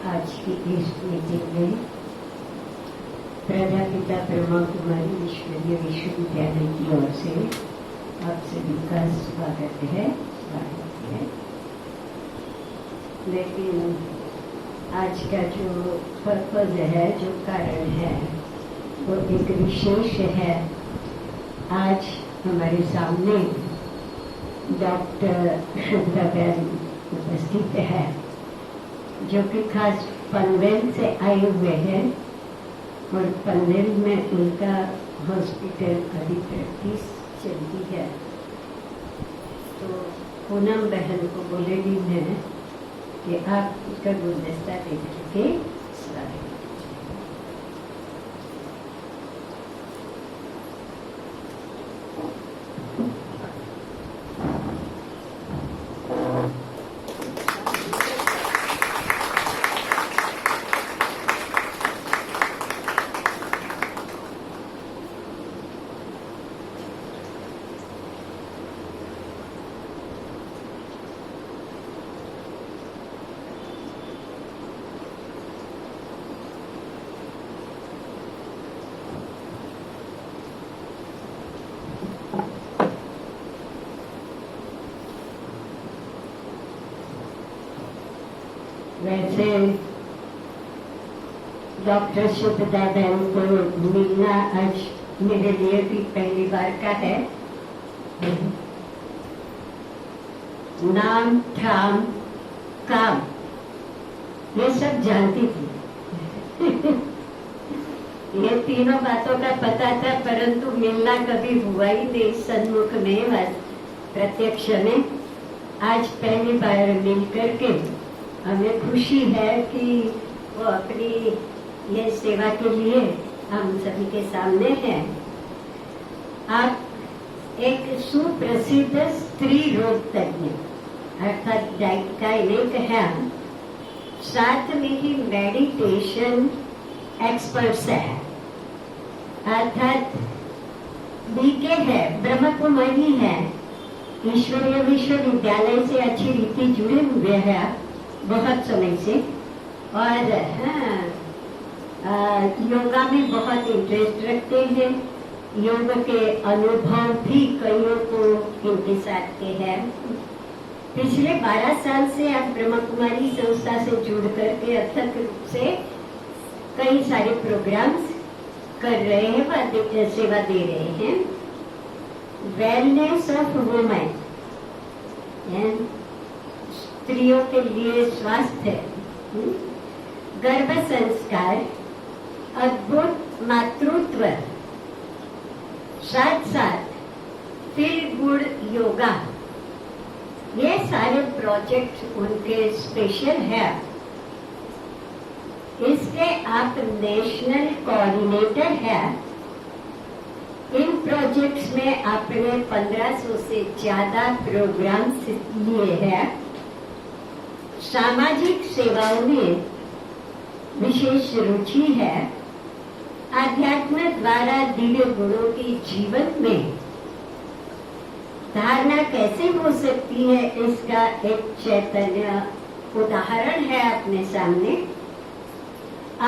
आज की इस मीटिंग में प्रजापिता ब्रह्मा कुमारी ईश्वरीय विश्वविद्यालय की ओर से आप सभी का स्वागत है। लेकिन आज का जो पर्पज है, जो कारण है, वो एक विशेष है। आज हमारे सामने डॉक्टर शुभदाबेन उपस्थित है, जो कि खास पनवेल से आए हुए हैं और पनवेल में उनका हॉस्पिटल अभी प्रैक्टिस चलती है। तो पूनम बहन को बोलेगी मैं कि आप उसका गुलदस्ता दे करके स्वागत। वैसे डॉक्टर शुभदाबेन को मिलना आज मेरे लिए भी पहली बार का है। नाम, ठाम, काम ये सब जानती थी। ये तीनों बातों का पता था, परंतु मिलना कभी हुआ ही नहीं सन्मुख में, प्रत्यक्ष में। आज पहली बार मिल करके हमें खुशी है कि वो अपनी ये सेवा के लिए हम सभी के सामने हैं। आप एक सुप्रसिद्ध स्त्री रोग तज्ञ अर्थात गायनेक हैं, साथ में ही मेडिटेशन एक्सपर्ट्स है, अर्थात बीके है, ब्रह्म कुमारी है, ईश्वरीय विश्वविद्यालय से अच्छी रीति जुड़े हुए हैं बहुत समय से, और योगा में बहुत इंटरेस्ट रखते हैं। योग के अनुभव भी कईयों को इनके साथ के हैं। पिछले 12 साल से आप ब्रह्म कुमारी संस्था से जुड़ करके अथक रूप से कई सारे प्रोग्राम्स कर रहे हैं, सेवा दे रहे हैं। वेलनेस ऑफ वुमेन, स्त्रियों के लिए स्वास्थ्य, गर्भ संस्कार, अद्भुत मातृत्व, साथ साथ फील गुड योगा, ये सारे प्रोजेक्ट उनके स्पेशल है। इसके आप नेशनल कोऑर्डिनेटर है। इन प्रोजेक्ट्स में आपने 1500 से ज्यादा प्रोग्राम्स लिए हैं। सामाजिक सेवाओं में विशेष रुचि है। आध्यात्म द्वारा दिव्य गुणों की जीवन में धारणा कैसे हो सकती है, इसका एक चैतन्य उदाहरण है अपने सामने।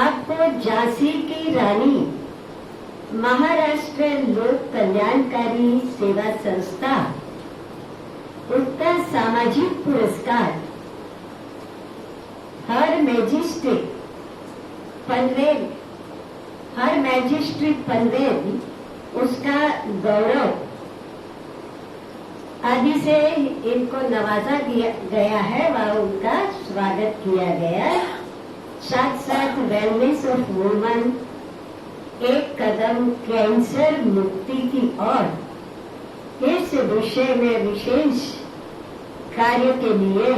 आपको झांसी की रानी महाराष्ट्र लोक कल्याणकारी सेवा संस्था उत्तर सामाजिक पुरस्कार हर मैजिस्ट्रेट पनवेल उसका गौरव आदि से इनको नवाजा गया है, वह उनका स्वागत किया गया। साथ साथ वेलनेस ऑफ वुमन, एक कदम कैंसर मुक्ति की ओर, इस विषय में विशेष कार्य के लिए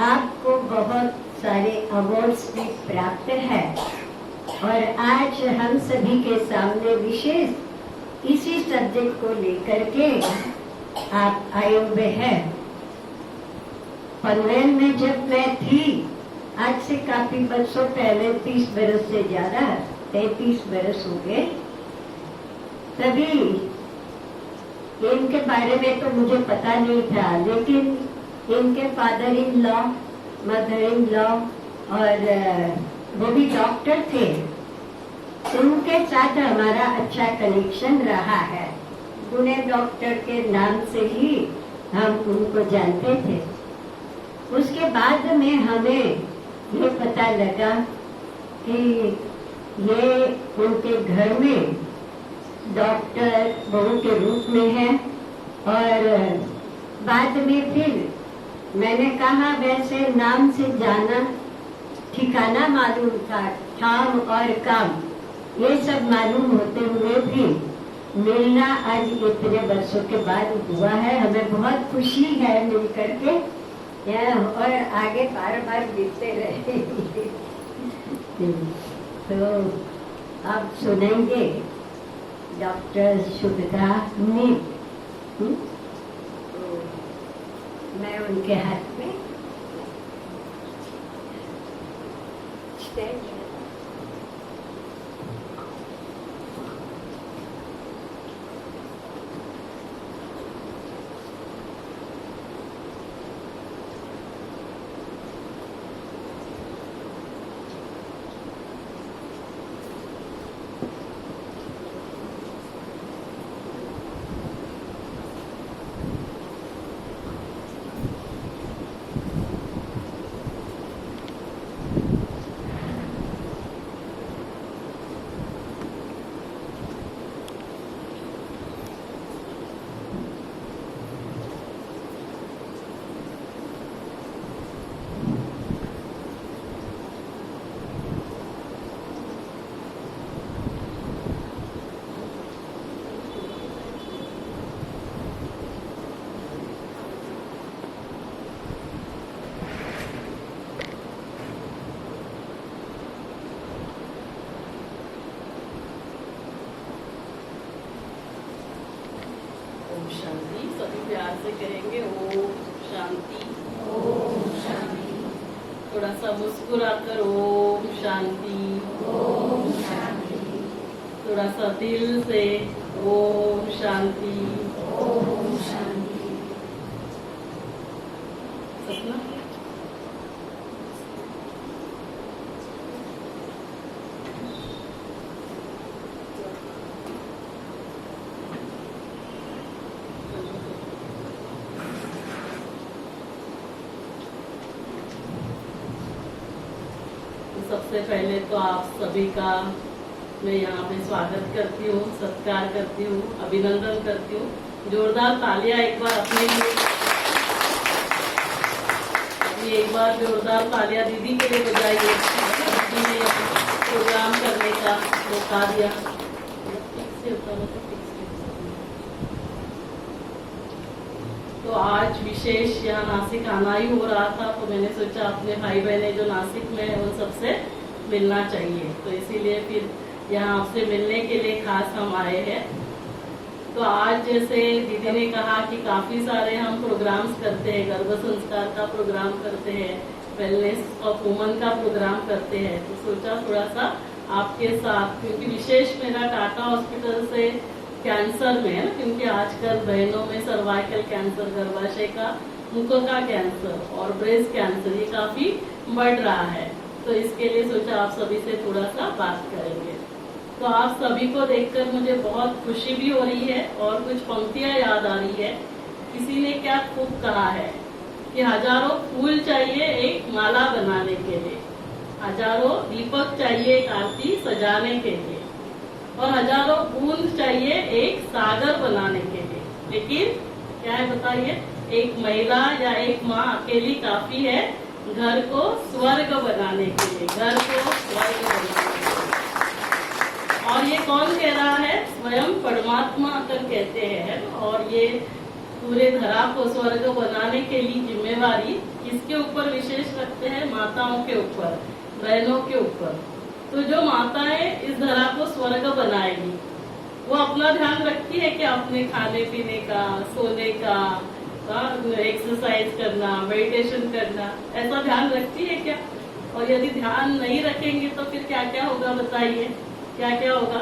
आपको बहुत सारे अवार्ड्स भी प्राप्त है। और आज हम सभी के सामने विशेष इसी सब्जेक्ट को लेकर के आप आए हुए हैं। पनवेल में जब मैं थी, आज से काफी वर्षों पहले, 30 बरस से ज्यादा, 33 बरस हो गए, तभी इनके बारे में तो मुझे पता नहीं था, लेकिन इनके father in law, mother in law और वो भी डॉक्टर थे। उनके साथ हमारा अच्छा कनेक्शन रहा है। पुणे डॉक्टर के नाम से ही हम उनको जानते थे। उसके बाद में हमें ये पता लगा कि ये उनके घर में डॉक्टर बहू के रूप में है। और बाद में फिर मैंने कहा, वैसे नाम से जाना, ठिकाना मालूम था, ठाम और काम ये सब मालूम होते हुए भी मिलना आज इतने वर्षों के बाद हुआ है। हमें बहुत खुशी है मिल करके, और आगे बार बार मिलते रहे। तो आप सुनेंगे डॉक्टर शुभदा मीर। मैं उनके हाथ में स्टेज शांति। सभी प्यार से कहेंगे ओम शांति। ओम शांति। थोड़ा सा मुस्कुराकर ओम शांति। ओम शांति। थोड़ा सा दिल से ओम शांति। ओम शांति। सपना सबसे पहले तो आप सभी का मैं यहाँ पे स्वागत करती हूँ, सत्कार करती हूँ, अभिनंदन करती हूँ। जोरदार तालियां एक बार अपने लिए। अभी एक बार जोरदार तालियां दीदी के लिए बजाइए। दीदी ने प्रोग्राम करने का मौका दिया। तो आज विशेष यहाँ नासिक आना ही हो रहा था, तो मैंने सोचा अपने भाई बहने जो नासिक में है उन सबसे मिलना चाहिए, तो इसीलिए फिर यहाँ आपसे मिलने के लिए खास हम आए हैं। तो आज जैसे दीदी ने कहा कि काफी सारे हम प्रोग्राम्स करते हैं, गर्भ संस्कार का प्रोग्राम करते हैं, वेलनेस ऑफ वुमन का प्रोग्राम करते हैं, तो सोचा थोड़ा सा आपके साथ, क्योंकि विशेष मेरा टाटा हॉस्पिटल से कैंसर में है ना, क्योंकि आजकल बहनों में सर्वाइकल कैंसर, गर्भाशय का, मुख का कैंसर और ब्रेस्ट कैंसर ये काफी बढ़ रहा है, तो इसके लिए सोचा आप सभी से थोड़ा सा बात करेंगे। तो आप सभी को देखकर मुझे बहुत खुशी भी हो रही है और कुछ पंक्तियां याद आ रही है। किसी ने क्या खूब कहा है कि हजारों फूल चाहिए एक माला बनाने के लिए, हजारों दीपक चाहिए एक आरती सजाने के लिए, और हजारों बूंद चाहिए एक सागर बनाने के लिए, लेकिन क्या है बताइए, एक महिला या एक माँ अकेली काफी है घर को स्वर्ग बनाने के लिए, घर को स्वर्ग बनाने के लिए। और ये कौन कह रहा है? स्वयं परमात्मा आकर कहते हैं। और ये पूरे धरा को स्वर्ग बनाने के लिए जिम्मेवारी किसके ऊपर विशेष रखते हैं? माताओं के ऊपर, बहनों के ऊपर। तो जो माताएं इस धरा को स्वर्ग बनाएगी, वो अपना ध्यान रखती है कि अपने खाने पीने का, सोने का, एक्सरसाइज करना, मेडिटेशन करना, ऐसा ध्यान रखती है क्या? और यदि ध्यान नहीं रखेंगे तो फिर क्या क्या होगा बताइए, क्या क्या होगा?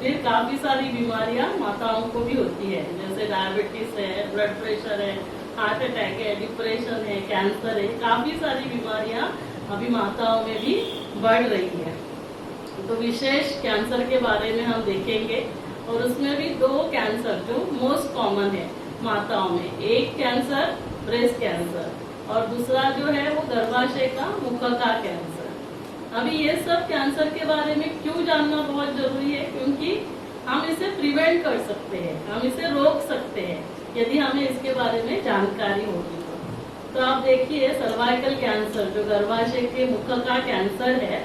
फिर काफी सारी बीमारियां माताओं को भी होती है, जैसे डायबिटीज है, ब्लड प्रेशर है, हार्ट अटैक है, डिप्रेशन है, कैंसर है, काफी सारी बीमारियां अभी माताओं में भी बढ़ रही है। तो विशेष कैंसर के बारे में हम देखेंगे, और उसमें भी 2 कैंसर जो मोस्ट कॉमन है माताओं में, एक कैंसर ब्रेस्ट कैंसर और दूसरा जो है वो गर्भाशय का मुखा का कैंसर। अभी ये सब कैंसर के बारे में क्यों जानना बहुत जरूरी है, क्योंकि हम इसे प्रिवेंट कर सकते हैं, हम इसे रोक सकते हैं यदि हमें इसके बारे में जानकारी होगी तो आप देखिए सर्वाइकल कैंसर जो गर्भाशय के मुख का कैंसर है,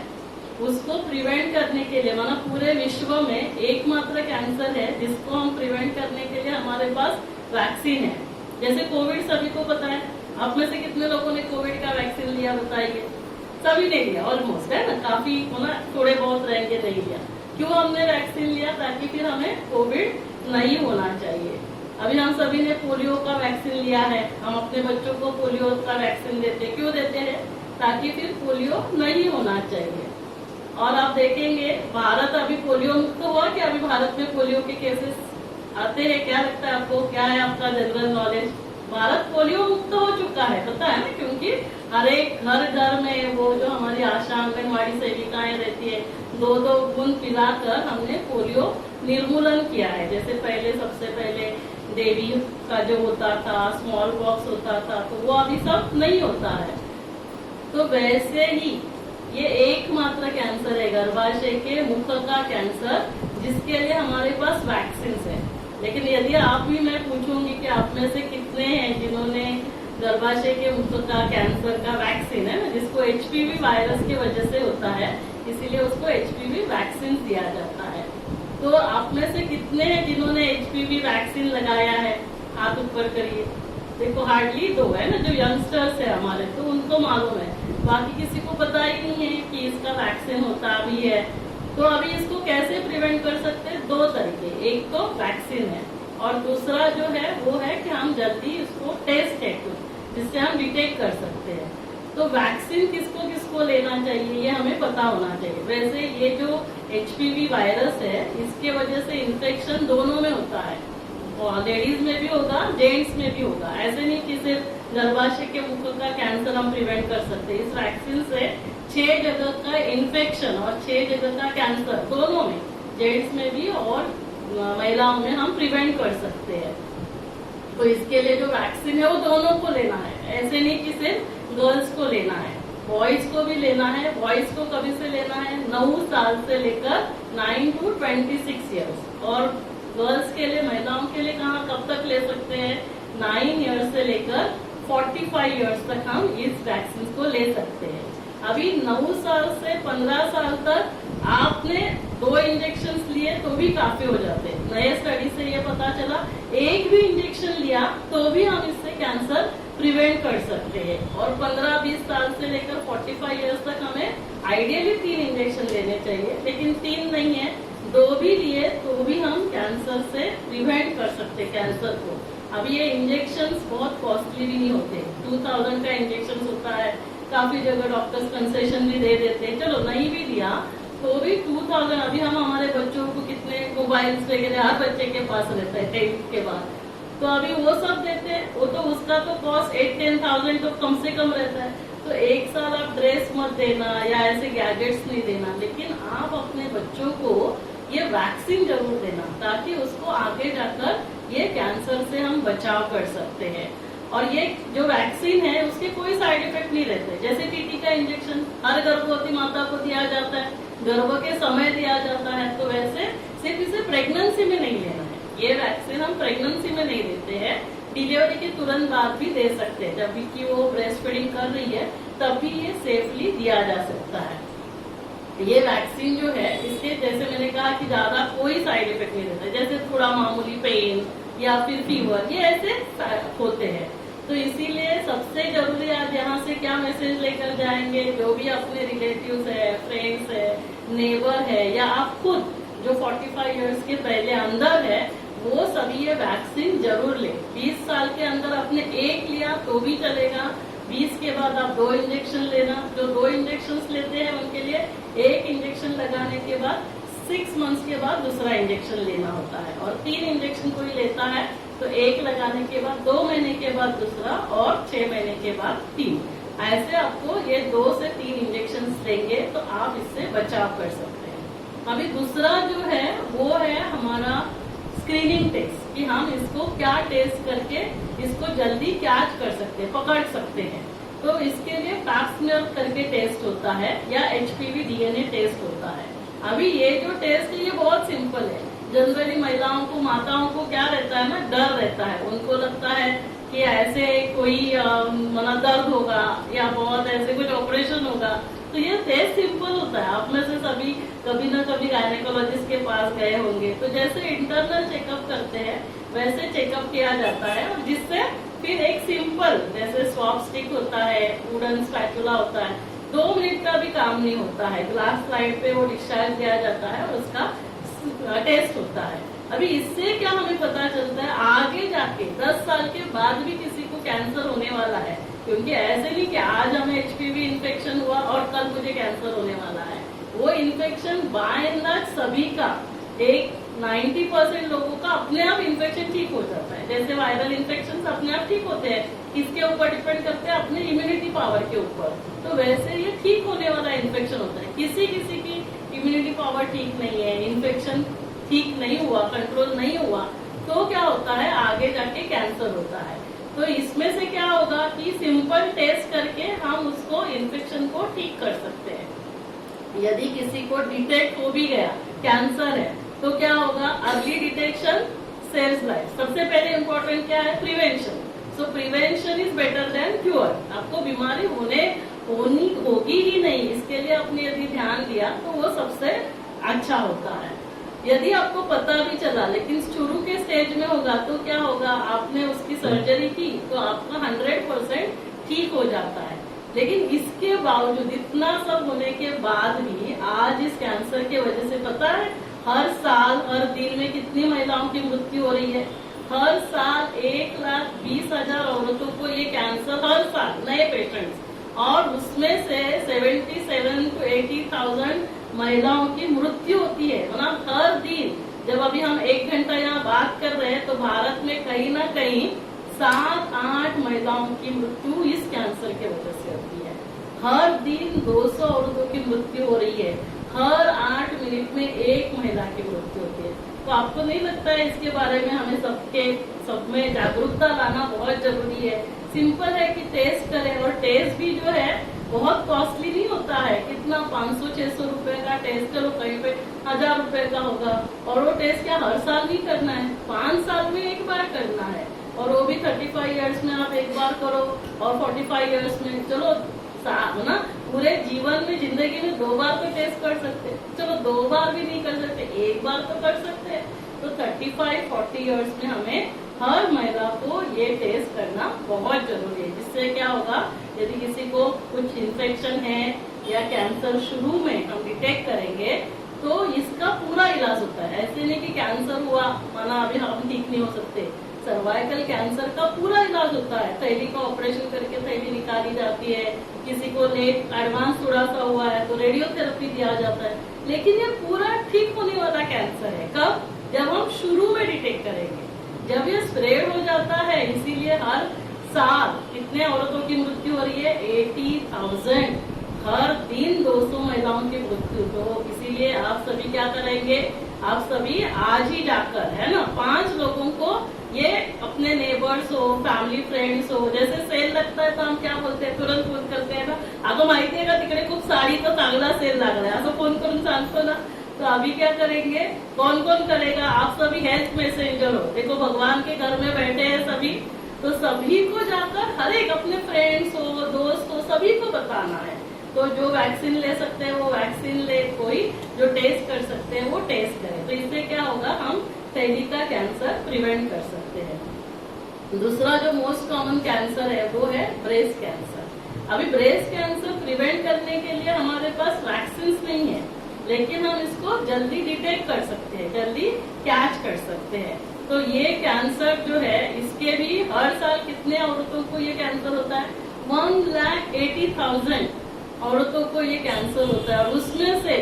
उसको प्रिवेंट करने के लिए, माना पूरे विश्व में एकमात्र कैंसर है जिसको हम प्रिवेंट करने के लिए हमारे पास वैक्सीन है। जैसे कोविड सभी को पता है, आप में से कितने लोगों ने कोविड का वैक्सीन लिया बताइए? सभी ने लिया ऑलमोस्ट, है ना, काफी होना, थोड़े बहुत रहेंगे नहीं लिया। क्यों हमने वैक्सीन लिया? ताकि फिर हमें कोविड नहीं होना चाहिए। अभी हम सभी ने पोलियो का वैक्सीन लिया है, हम अपने बच्चों को पोलियो का वैक्सीन देते, क्यों देते हैं? ताकि फिर पोलियो नहीं होना चाहिए। और आप देखेंगे भारत अभी पोलियो मुक्त हुआ कि अभी भारत में पोलियो के केसेस आते हैं? क्या लगता है आपको, क्या है आपका जनरल नॉलेज? भारत पोलियो मुक्त हो चुका है, पता है ना, क्योंकि हर एक घर में वो जो हमारी आशा आंगनवाड़ी सेविकाएं रहती है, 2-2 बूंद पिलाकर हमने पोलियो निर्मूलन किया है। जैसे पहले सबसे पहले देवी का जो होता था, स्मॉल पॉक्स होता था, तो वो अभी सब नहीं होता है। तो वैसे ही ये एकमात्र कैंसर है गर्भाशय के मुख का कैंसर जिसके लिए हमारे पास वैक्सीन है। लेकिन यदि आप भी, मैं पूछूंगी कि आप में से कितने हैं जिन्होंने गर्भाशय के मुख का कैंसर का वैक्सीन है ना, जिसको HPV वायरस की वजह से होता है, इसीलिए उसको HPV वैक्सीन दिया जाता है। तो आप में से कितने हैं जिन्होंने HPV वैक्सीन लगाया है? हाथ ऊपर करिए। देखो हार्डली 2 है ना, जो यंगस्टर्स है हमारे, तो उनको मालूम है, बाकी किसी को पता ही नहीं है कि इसका वैक्सीन होता भी है। तो अभी इसको कैसे प्रिवेंट कर सकते हैं? 2 तरीके, एक तो वैक्सीन है और दूसरा जो है वो है कि हम जल्दी इसको टेस्ट है जिससे हम डिटेक्ट कर सकते हैं। तो वैक्सीन किसको किसको लेना चाहिए ये हमें पता होना चाहिए। वैसे ये जो HPV वायरस है, इसके वजह से इन्फेक्शन दोनों में होता है, और लेडीज में भी होगा, जेंट्स में भी होगा। ऐसे नहीं कि सिर्फ गर्भाशय के मुख का कैंसर हम प्रिवेंट कर सकते हैं। इस वैक्सीन से 6 जगह का इन्फेक्शन और 6 जगह का कैंसर दोनों में, जेंट्स में भी और महिलाओं में हम प्रिवेंट कर सकते हैं। तो इसके लिए जो वैक्सीन है वो दोनों को लेना है, ऐसे नहीं कि सिर्फ गर्ल्स को लेना है, बॉयज को भी लेना है। बॉयज को कभी से लेना है? 9 साल से लेकर 9 to 26 ईयर्स। और गर्ल्स के लिए, महिलाओं के लिए कहाँ कब तक ले सकते हैं? 9 ईयर्स से लेकर 45 ईयर्स तक हम इस वैक्सीन को ले सकते हैं। अभी 9 साल से 15 साल तक आपने 2 इंजेक्शन लिए तो भी काफी हो जाते हैं। नए स्टडी से ये पता चला, एक भी इंजेक्शन लिया तो भी हम इससे कैंसर प्रिवेंट कर सकते हैं। और 15-20 साल से लेकर 45 ईयर्स तक हमें आइडियली 3 इंजेक्शन लेने चाहिए, लेकिन 3 नहीं है, 2 भी लिए तो भी हम कैंसर से प्रिवेंट कर सकते कैंसर को। अभी ये इंजेक्शन बहुत कॉस्टली भी नहीं होते, 2000 का इंजेक्शन होता है, काफी जगह डॉक्टर्स कंसेशन भी दे देते हैं। चलो नहीं भी दिया तो भी 2000। अभी हम हमारे बच्चों को कितने मोबाइल्स वगैरह हर बच्चे के पास रहता है 10th के बाद, तो अभी वो सब देते हैं, वो तो उसका तो कॉस्ट 8-10,000 तो कम से कम रहता है। तो 1 साल आप ड्रेस मत देना या ऐसे गैजेट्स नहीं देना, लेकिन आप अपने बच्चों को ये वैक्सीन जरूर देना ताकि उसको आगे जाकर ये कैंसर से हम बचाव कर सकते हैं। और ये जो वैक्सीन है उसके कोई साइड इफेक्ट नहीं रहते। जैसे टीटी का इंजेक्शन हर गर्भवती माता को दिया जाता है, गर्भ के समय दिया जाता है, तो वैसे सिर्फ इसे प्रेगनेंसी में नहीं लेना है। ये वैक्सीन हम प्रेगनेंसी में नहीं देते हैं, डिलीवरी के तुरंत बाद भी दे सकते हैं। जब भी की वो ब्रेस्ट फीडिंग कर रही है तब भी ये सेफली दिया जा सकता है। ये वैक्सीन जो है इसके, जैसे मैंने कहा कि ज्यादा कोई साइड इफेक्ट नहीं रहता, जैसे थोड़ा मामूली पेन या फिर फीवर, ये ऐसे होते हैं। तो इसीलिए सबसे जरूरी आज यहाँ से क्या मैसेज लेकर जाएंगे, जो भी अपने रिलेटिव्स है, फ्रेंड्स है, नेबर है, या आप खुद जो 45 इयर्स के पहले अंदर है, वो सभी ये वैक्सीन जरूर ले। 20 साल के अंदर आपने 1 लिया तो भी चलेगा, 20 के बाद आप 2 इंजेक्शन लेना। जो 2 इंजेक्शन लेते हैं उनके लिए 1 इंजेक्शन लगाने के बाद 6 मंथ्स के बाद दूसरा इंजेक्शन लेना होता है। और 3 इंजेक्शन कोई लेता है तो 1 लगाने के बाद 2 महीने के बाद दूसरा और 6 महीने के बाद 3। ऐसे आपको ये 2 से 3 इंजेक्शन देंगे तो आप इससे बचाव कर सकते हैं। अभी दूसरा जो है वो है हमारा स्क्रीनिंग टेस्ट, कि हम इसको क्या टेस्ट करके इसको जल्दी कैच कर सकते हैं, पकड़ सकते हैं। तो इसके लिए पैप स्मेयर करके टेस्ट होता है या HPV DNA टेस्ट होता है। अभी ये जो टेस्ट है ये बहुत सिंपल है। जनरली महिलाओं को, माताओं को क्या रहता है ना, डर रहता है। उनको लगता है कि ऐसे कोई मना दर्द होगा या बहुत ऐसे कुछ ऑपरेशन होगा। तो ये टेस्ट सिंपल होता है। आप में से सभी कभी ना कभी गायनेकोलॉजिस्ट के पास गए होंगे। तो जैसे इंटरनल चेकअप करते हैं वैसे चेकअप किया जाता है, और जिससे फिर एक सिंपल जैसे स्वॉब स्टिक होता है, वुडन स्पैचुला होता है, 2 मिनट का भी काम नहीं होता है। ग्लास स्लाइड पे वो डिस्चार्ज दिया जाता है और उसका टेस्ट होता है। अभी इससे क्या हमें पता चलता है, आगे जाके 10 साल के बाद भी किसी को कैंसर होने वाला है। क्योंकि ऐसे नहीं कि आज हमें HPV इन्फेक्शन हुआ और कल मुझे कैंसर होने वाला है। वो इन्फेक्शन बाय एंड लार्ज सभी का, एक 90% लोगों का अपने आप इन्फेक्शन ठीक हो जाता है। जैसे वायरल इन्फेक्शन अपने आप ठीक होते हैं, किसके ऊपर डिपेंड करते हैं, अपने इम्यूनिटी पावर के ऊपर। तो वैसे ये ठीक होने वाला इन्फेक्शन होता है। किसी किसी की इम्यूनिटी पावर ठीक नहीं है, इन्फेक्शन ठीक नहीं हुआ, कंट्रोल नहीं हुआ, तो क्या होता है, आगे जाके कैंसर होता है। तो इसमें से क्या होगा कि सिंपल टेस्ट करके हम उसको इन्फेक्शन को ठीक कर सकते हैं। यदि किसी को डिटेक्ट हो भी गया कैंसर है तो क्या होगा, अर्ली डिटेक्शन सेव्स लाइफ। सबसे पहले इम्पोर्टेंट क्या है, prevention. So prevention is better than cure. आपको बीमारी होनी होगी ही नहीं, इसके लिए आपने यदि ध्यान दिया तो वो सबसे अच्छा होता है। यदि आपको पता भी चला लेकिन शुरू के स्टेज में होगा तो क्या होगा, आपने उसकी सर्जरी की तो आपका 100% ठीक हो जाता है। लेकिन इसके बावजूद, इतना सब होने के बाद भी आज इस कैंसर के वजह से पता है हर साल हर दिन में कितनी महिलाओं की मृत्यु हो रही है। हर साल 1,20,000 औरतों को ये कैंसर, हर साल नए पेशेंट्स, और उसमें से 77 to 80,000 महिलाओं की मृत्यु होती है। मतलब हर दिन, जब अभी हम 1 घंटा यहाँ बात कर रहे हैं तो भारत में कहीं ना कहीं 7-8 महिलाओं की मृत्यु इस कैंसर के वजह से होती है। हर दिन 200 औरतों की मृत्यु हो रही है, हर 8 मिनट में 1 महिला की मृत्यु होती है। तो आपको नहीं लगता है इसके बारे में हमें सब में जागरूकता लाना बहुत जरूरी है? सिंपल है कि टेस्ट करें, और टेस्ट भी जो है बहुत कॉस्टली नहीं होता है। कितना 500-600 रुपए का टेस्ट, चलो कहीं पे 1000 रुपए का होगा। और वो टेस्ट क्या हर साल नहीं करना है, 5 साल में एक बार करना है, और वो भी 35 इयर्स में आप एक बार करो, और 45 इयर्स में, चलो ना पूरे जीवन में, जिंदगी में 2 बार तो टेस्ट कर सकते हैं। चलो 2 बार भी नहीं कर सकते, 1 बार तो कर सकते हैं। तो 35-40 इयर्स में हमें हर महिला को ये टेस्ट करना बहुत जरूरी है। जिससे क्या होगा, यदि किसी को कुछ इन्फेक्शन है या कैंसर शुरू में हम डिटेक्ट करेंगे तो इसका पूरा इलाज होता है। ऐसे नहीं कि कैंसर हुआ माना अभी हम ठीक नहीं हो सकते। सर्वाइकल कैंसर का पूरा इलाज होता है। थैली का ऑपरेशन करके थैली निकाली जाती है, किसी को लेट एडवांस थोड़ा सा हुआ है तो रेडियोथेरेपी दिया जाता है। लेकिन ये पूरा ठीक होने वाला कैंसर है कब, जब हम शुरू में डिटेक्ट करेंगे, जब ये स्प्रेड हो जाता है। इसीलिए हर साल कितने औरतों की मृत्यु हो रही है, 80,000। हर दिन 200 महिलाओं की मृत्यु। तो इसीलिए आप सभी क्या करेंगे, आप सभी आज ही जाकर, है ना, 5 लोगों को, ये अपने नेबर्स हो, फॅमिली फ्रेंड्स हो, जैसे सेल लगता है तो हम क्या बोलते हैं, तुरंत फोन करते हैं ना, अगं माहिती आहे का तिकडे खूप साडीचा चांगला सेल लागलाय, असं फोन करून सांगतो ना। तो अभी क्या करेंगे, कौन कौन करेगा, आप सभी हेल्थ मैसेंजर हो, देखो भगवान के घर में बैठे हैं सभी, तो सभी को जाकर हर एक अपने फ्रेंड्स हो, दोस्त हो, सभी को बताना है। तो जो वैक्सीन ले सकते हैं वो वैक्सीन ले, कोई जो टेस्ट कर सकते हैं वो टेस्ट करें। तो इससे क्या होगा, हम थैली का कैंसर प्रिवेंट कर सकते हैं। दूसरा जो मोस्ट कॉमन कैंसर है वो है ब्रेस्ट कैंसर। अभी ब्रेस्ट कैंसर प्रिवेंट करने के लिए हमारे पास वैक्सीन नहीं है, लेकिन हम इसको जल्दी डिटेक्ट कर सकते हैं, जल्दी कैच कर सकते हैं। तो ये कैंसर जो है, इसके भी हर साल कितने औरतों को ये कैंसर होता है, 1,80,000 औरतों को ये कैंसर होता है, और उसमें से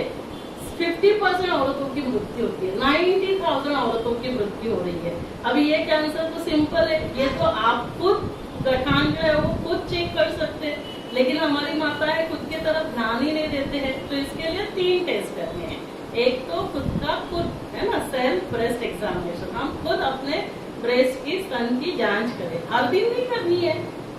50% औरतों की मृत्यु होती है, 90,000 औरतों की मृत्यु हो रही है। अभी ये कैंसर तो सिंपल है, ये तो आप खुद गठान जो है वो खुद चेक कर सकते हैं। लेकिन हमारी माताएं खुद की तरफ ध्यान ही नहीं देते हैं। तो इसके लिए 3 टेस्ट करने हैं। एक तो खुद है ना, सेल्फ ब्रेस्ट एग्जामिनेशन, हम खुद अपने ब्रेस्ट की स्तन की जांच करें। हर दिन नहीं करनी है,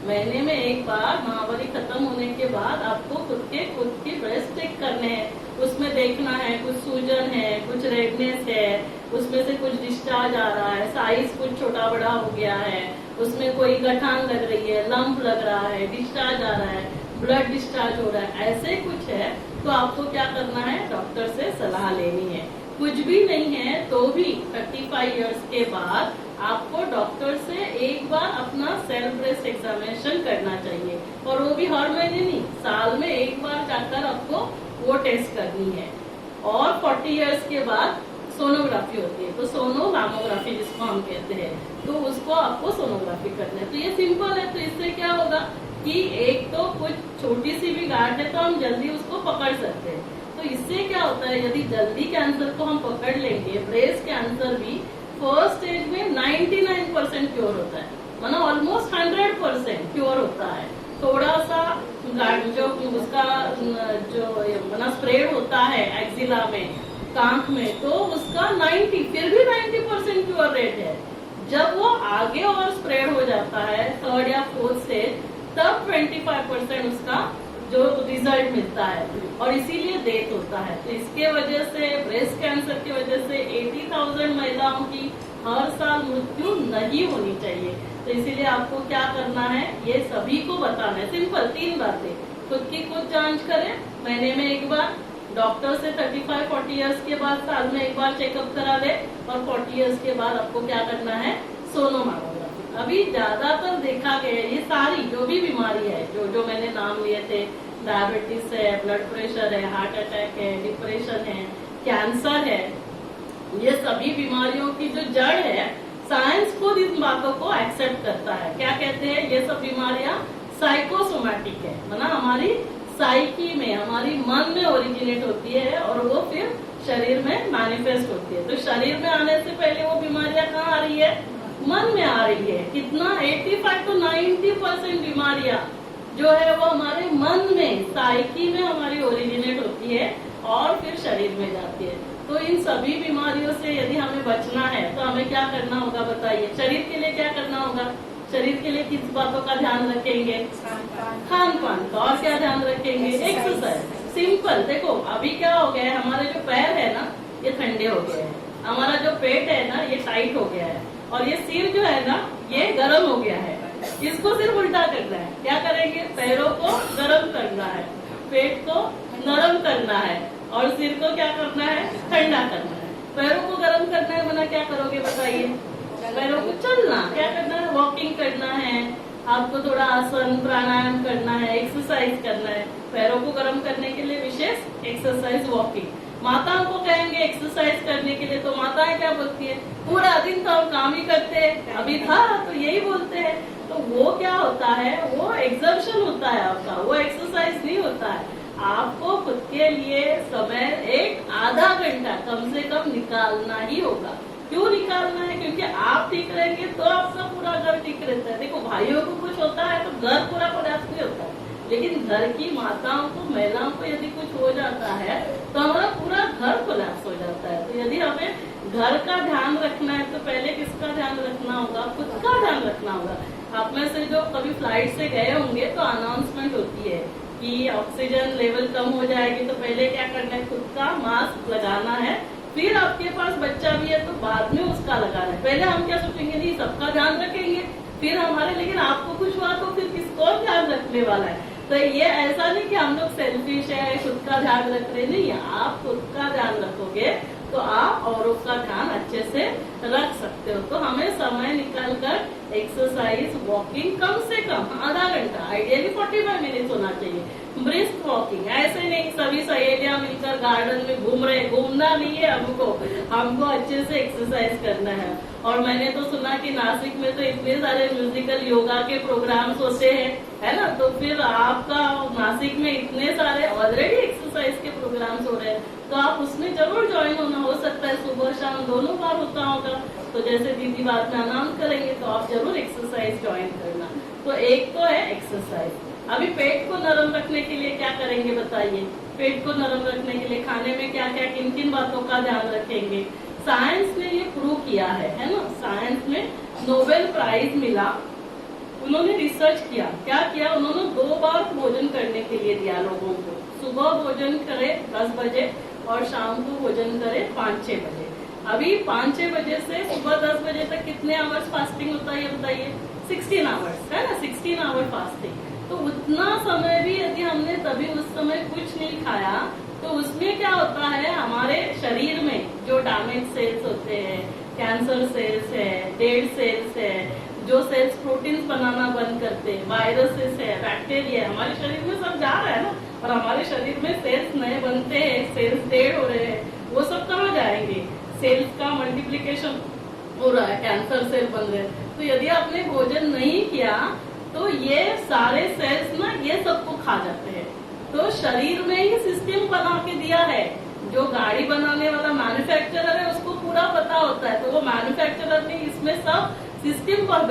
महीने में एक बार महावारी खत्म होने के बाद आपको खुद की ब्रेस्ट चेक करने हैं। उसमें देखना है कुछ सूजन है, कुछ रेडनेस है, उसमें से कुछ डिस्चार्ज आ रहा है, साइज कुछ छोटा बड़ा हो गया है, उसमें कोई गठान लग रही है, लंप लग रहा है, डिस्चार्ज आ रहा है, ब्लड डिस्चार्ज हो रहा है, ऐसे कुछ है तो आपको क्या करना है, डॉक्टर से सलाह लेनी है। कुछ भी नहीं है तो भी 35 इयर्स के बाद आपको डॉक्टर से एक बार अपना सेल्फ ब्रेस्ट एग्जामिनेशन करना चाहिए, और वो भी हर महीने नहीं, साल में एक बार जाकर आपको वो टेस्ट करनी है। और 40 इयर्स के बाद सोनोग्राफी होती है, तो सोनोमामोग्राफी जिसको हम कहते हैं, तो उसको आपको सोनोग्राफी करना है। तो ये सिंपल है। तो इससे क्या होगा कि एक तो कुछ छोटी सी भी गांठ है तो हम जल्दी उसको पकड़ सकते हैं। तो इससे क्या होता है, यदि जल्दी कैंसर को हम पकड़ लेंगे, ब्रेस्ट कैंसर भी फर्स्ट स्टेज में 99% क्योर होता है, मतलब ऑलमोस्ट 100% क्योर होता है। थोड़ा सा जो उसका जो स्प्रेड होता है एक्सिला में, कांख में, तो उसका 90 फिर भी 90% क्योर रेट है। जब वो आगे और स्प्रेड हो जाता है 3rd या 4th स्टेज, तब 25% उसका जो रिजल्ट मिलता है, और इसीलिए डेथ होता है। तो इसके वजह से, ब्रेस्ट कैंसर की वजह से 80,000 महिलाओं की हर साल मृत्यु नहीं होनी चाहिए। तो इसीलिए आपको क्या करना है, ये सभी को बताना है। सिंपल 3 बातें, खुद जांच करें महीने में एक बार, डॉक्टर से 35-40 इयर्स के बाद साल में एक बार चेकअप करा ले, और 40 इयर्स के बाद आपको क्या करना है, सोनोमामोग्राफी। अभी ज्यादातर देखा गया ये सारी जो भी बीमारी है, जो मैंने नाम लिए थे, डायबिटीज है, ब्लड प्रेशर है, हार्ट अटैक है, डिप्रेशन है, कैंसर है, ये सभी बीमारियों की जो जड़ है, साइंस खुद इन बातों को एक्सेप्ट करता है। क्या कहते हैं, ये सब बीमारियां साइकोसोमैटिक है, मतलब हमारी साइकी में, हमारी मन में ओरिजिनेट होती है, और वो फिर शरीर में मैनिफेस्ट होती है। तो शरीर में आने से पहले वो बीमारियां कहाँ आ रही है, मन में आ रही है। कितना 85 to 90% बीमारियां जो है वो हमारे मन में, साइकी में हमारी ओरिजिनेट होती है और फिर शरीर में जाती है। तो इन सभी बीमारियों से यदि हमें बचना है तो हमें क्या करना होगा, बताइए। शरीर के लिए क्या करना होगा, शरीर के लिए किस बातों का ध्यान रखेंगे, खान पान का, और क्या ध्यान रखेंगे, एक्सरसाइज। सिंपल देखो, अभी क्या हो गया है, हमारे जो पैर है ना ये ठंडे हो गए हैं, हमारा जो पेट है ना ये टाइट हो गया है, और ये सिर जो है ना ये गर्म हो गया है। इसको सिर्फ उल्टा करना है। क्या करेंगे, पैरों को गर्म करना है, पेट को नरम करना है, और सिर को क्या करना है, ठंडा करना है। पैरों को गर्म करना है, बना क्या करोगे बताइए, पैरों को चलना, क्या करना है, वॉकिंग करना है, आपको थोड़ा आसन प्राणायाम करना है, एक्सरसाइज करना है। पैरों को गर्म करने के लिए विशेष एक्सरसाइज, वॉकिंग। माताओं को कहेंगे एक्सरसाइज करने के लिए, तो माताएं क्या बोलती है, पूरा दिन तो हम काम ही करते हैं, अभी था तो यही बोलते हैं। तो वो क्या होता है, वो एक्सर्शन होता है आपका, वो एक्सरसाइज नहीं होता है। आपको खुद के लिए समय एक आधा घंटा कम से कम निकालना ही होगा। क्यों निकालना है, क्योंकि आप ठीक रहेंगे तो आपका पूरा घर ठीक रहता है। देखो, भाइयों को कुछ होता है तो घर पूरा प्रयास नहीं होता है, लेकिन घर की माताओं को, महिलाओं को यदि कुछ हो जाता है तो हमारा पूरा घर कोलैप्स हो जाता है। तो यदि हमें घर का ध्यान रखना है तो पहले किसका ध्यान रखना होगा, खुद का ध्यान रखना होगा। आप में से जो कभी फ्लाइट से गए होंगे तो अनाउंसमेंट होती है कि ऑक्सीजन लेवल कम हो जाएगी, तो पहले क्या करना है, खुद का मास्क लगाना है। फिर आपके पास बच्चा भी है तो बाद में उसका लगाना है। पहले हम क्या सोचेंगे, नहीं सबका ध्यान रखेंगे, फिर हमारे, लेकिन आपको कुछ हुआ तो फिर किसको ध्यान रखने वाला है। तो ये ऐसा नहीं कि हम लोग सेल्फिश है, खुद का ध्यान रख रहे, नहीं। आप खुद का ध्यान रखोगे तो आप औरों का ध्यान अच्छे से रख सकते हो। तो हमें समय निकाल कर एक्सरसाइज, वॉकिंग कम से कम आधा घंटा, आइडियली 45 मिनट होना चाहिए। ब्रिस्क वॉकिंग, ऐसे नहीं सभी सहेलियां मिलकर गार्डन में घूम रहे, घूमना नहीं है हमको अच्छे से एक्सरसाइज करना है। और मैंने तो सुना कि नासिक में तो इतने सारे म्यूजिकल योगा के प्रोग्राम्स होते हैं, है ना। तो फिर आपका नासिक में इतने सारे ऑलरेडी एक्सरसाइज के प्रोग्राम्स हो रहे हैं, तो आप उसमें जरूर ज्वाइन होना। हो सकता है सुबह शाम दोनों बार होता होगा, तो जैसे दीदी बाद में अनाउंस करेंगे तो आप जरूर एक्सरसाइज ज्वाइन करना। तो एक तो है एक्सरसाइज। अभी पेट को नरम रखने के लिए क्या करेंगे बताइए? पेट को नरम रखने के लिए खाने में क्या क्या किन किन बातों का ध्यान रखेंगे? साइंस ने ये प्रूव किया है ना? साइंस में नोबेल प्राइज मिला। उन्होंने रिसर्च किया, क्या किया? उन्होंने 2 बार भोजन करने के लिए दिया लोगों को। सुबह भोजन करे 10 बजे और शाम को भोजन करे 5-6 बजे। अभी 5-6 बजे से सुबह 10 बजे तक कितने आवर्स फास्टिंग होता है ये बताइए? 16 आवर्स है ना, 16 आवर फास्टिंग। तो उतना समय भी यदि हमने तभी उस समय कुछ नहीं खाया तो उसमें क्या होता है, हमारे शरीर में जो डैमेज सेल्स होते हैं, कैंसर सेल्स है, डेड सेल्स है, जो सेल्स प्रोटीन्स बनाना बंद करते हैं, वायरसेस है, बैक्टीरिया, हमारे शरीर में सब जा रहा है ना, और हमारे शरीर में सेल्स नए बनते हैं, सेल्स डेड हो रहे हैं, वो सब कहाँ जाएंगे? सेल्स का मल्टीप्लिकेशन हो रहा है, कैंसर सेल बन रहे हैं। तो यदि आपने भोजन नहीं किया तो ये सारे सेल्स ना ये सबको खा जाते हैं। तो शरीर में ही सिस्टम बना के दिया है। जो गाड़ी बनाने वाला मैन्युफैक्चरर है उसको पूरा पता होता है, तो वो मैन्युफैक्चरर ने इसमें सब सिस्टम पर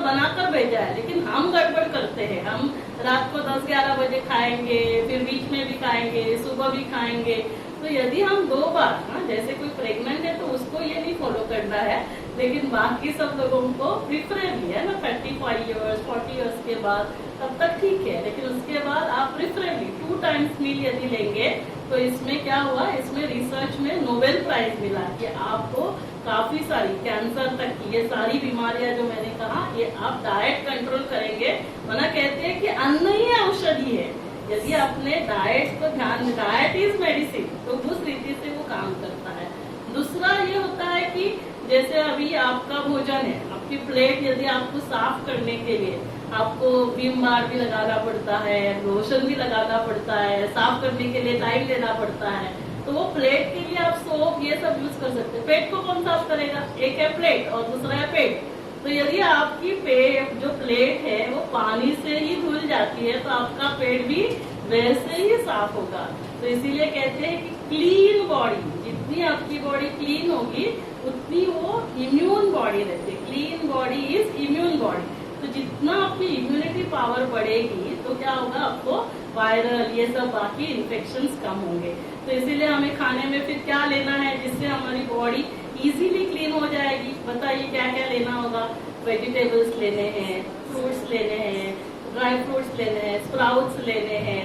बनाकर भेजा है। लेकिन हम गड़बड़ करते हैं, हम रात को 10-11 बजे खाएंगे, फिर बीच में भी खाएंगे, सुबह भी खाएंगे। तो यदि हम 2 बार जैसे कोई प्रेग्नेंट है तो उसको ये नहीं फॉलो करना है, लेकिन बाकी सब लोगों को प्रिफरेबली है ना 35 इयर्स 40 इयर्स के बाद तब तक ठीक है, लेकिन उसके बाद आप प्रिफरेबली 2 टाइम्स मील यदि लेंगे तो इसमें क्या हुआ, इसमें रिसर्च में नोबेल प्राइज मिला कि आपको काफी सारी कैंसर तक की ये सारी बीमारियां जो मैंने कहा ये आप डाइट कंट्रोल करेंगे। वरना कहते हैं कि अन्न ही औषधि है। यदि आपने डाइट को ध्यान, डाइट इज मेडिसिन, तो उस रीति से वो काम करता है। दूसरा ये होता है कि जैसे अभी आपका भोजन है, आपकी प्लेट यदि आपको साफ करने के लिए आपको विम बार भी लगाना पड़ता है, लोशन भी लगाना पड़ता है, साफ करने के लिए टाइम देना पड़ता है, तो वो प्लेट के लिए आप सोप ये सब यूज कर सकते हैं। पेट को कौन साफ करेगा? एक है प्लेट और दूसरा है पेट। तो यदि आपकी पेट जो प्लेट है वो पानी से ही धुल जाती है तो आपका पेट भी वैसे ही साफ होगा। तो इसीलिए कहते हैं कि क्लीन बॉडी, जितनी आपकी बॉडी क्लीन होगी उतनी वो इम्यून बॉडी रहती है। Clean body is immune body. तो जितना आपकी इम्यूनिटी पावर बढ़ेगी तो क्या होगा, आपको वायरल ये सब बाकी इन्फेक्शंस कम होंगे। तो इसीलिए हमें खाने में फिर क्या लेना है जिससे हमारी बॉडी इजीली क्लीन हो जाएगी? बताइए क्या क्या लेना होगा? वेजिटेबल्स लेने हैं, फ्रूट्स लेने हैं, ड्राई फ्रूट्स लेने हैं, स्प्राउट्स लेने हैं,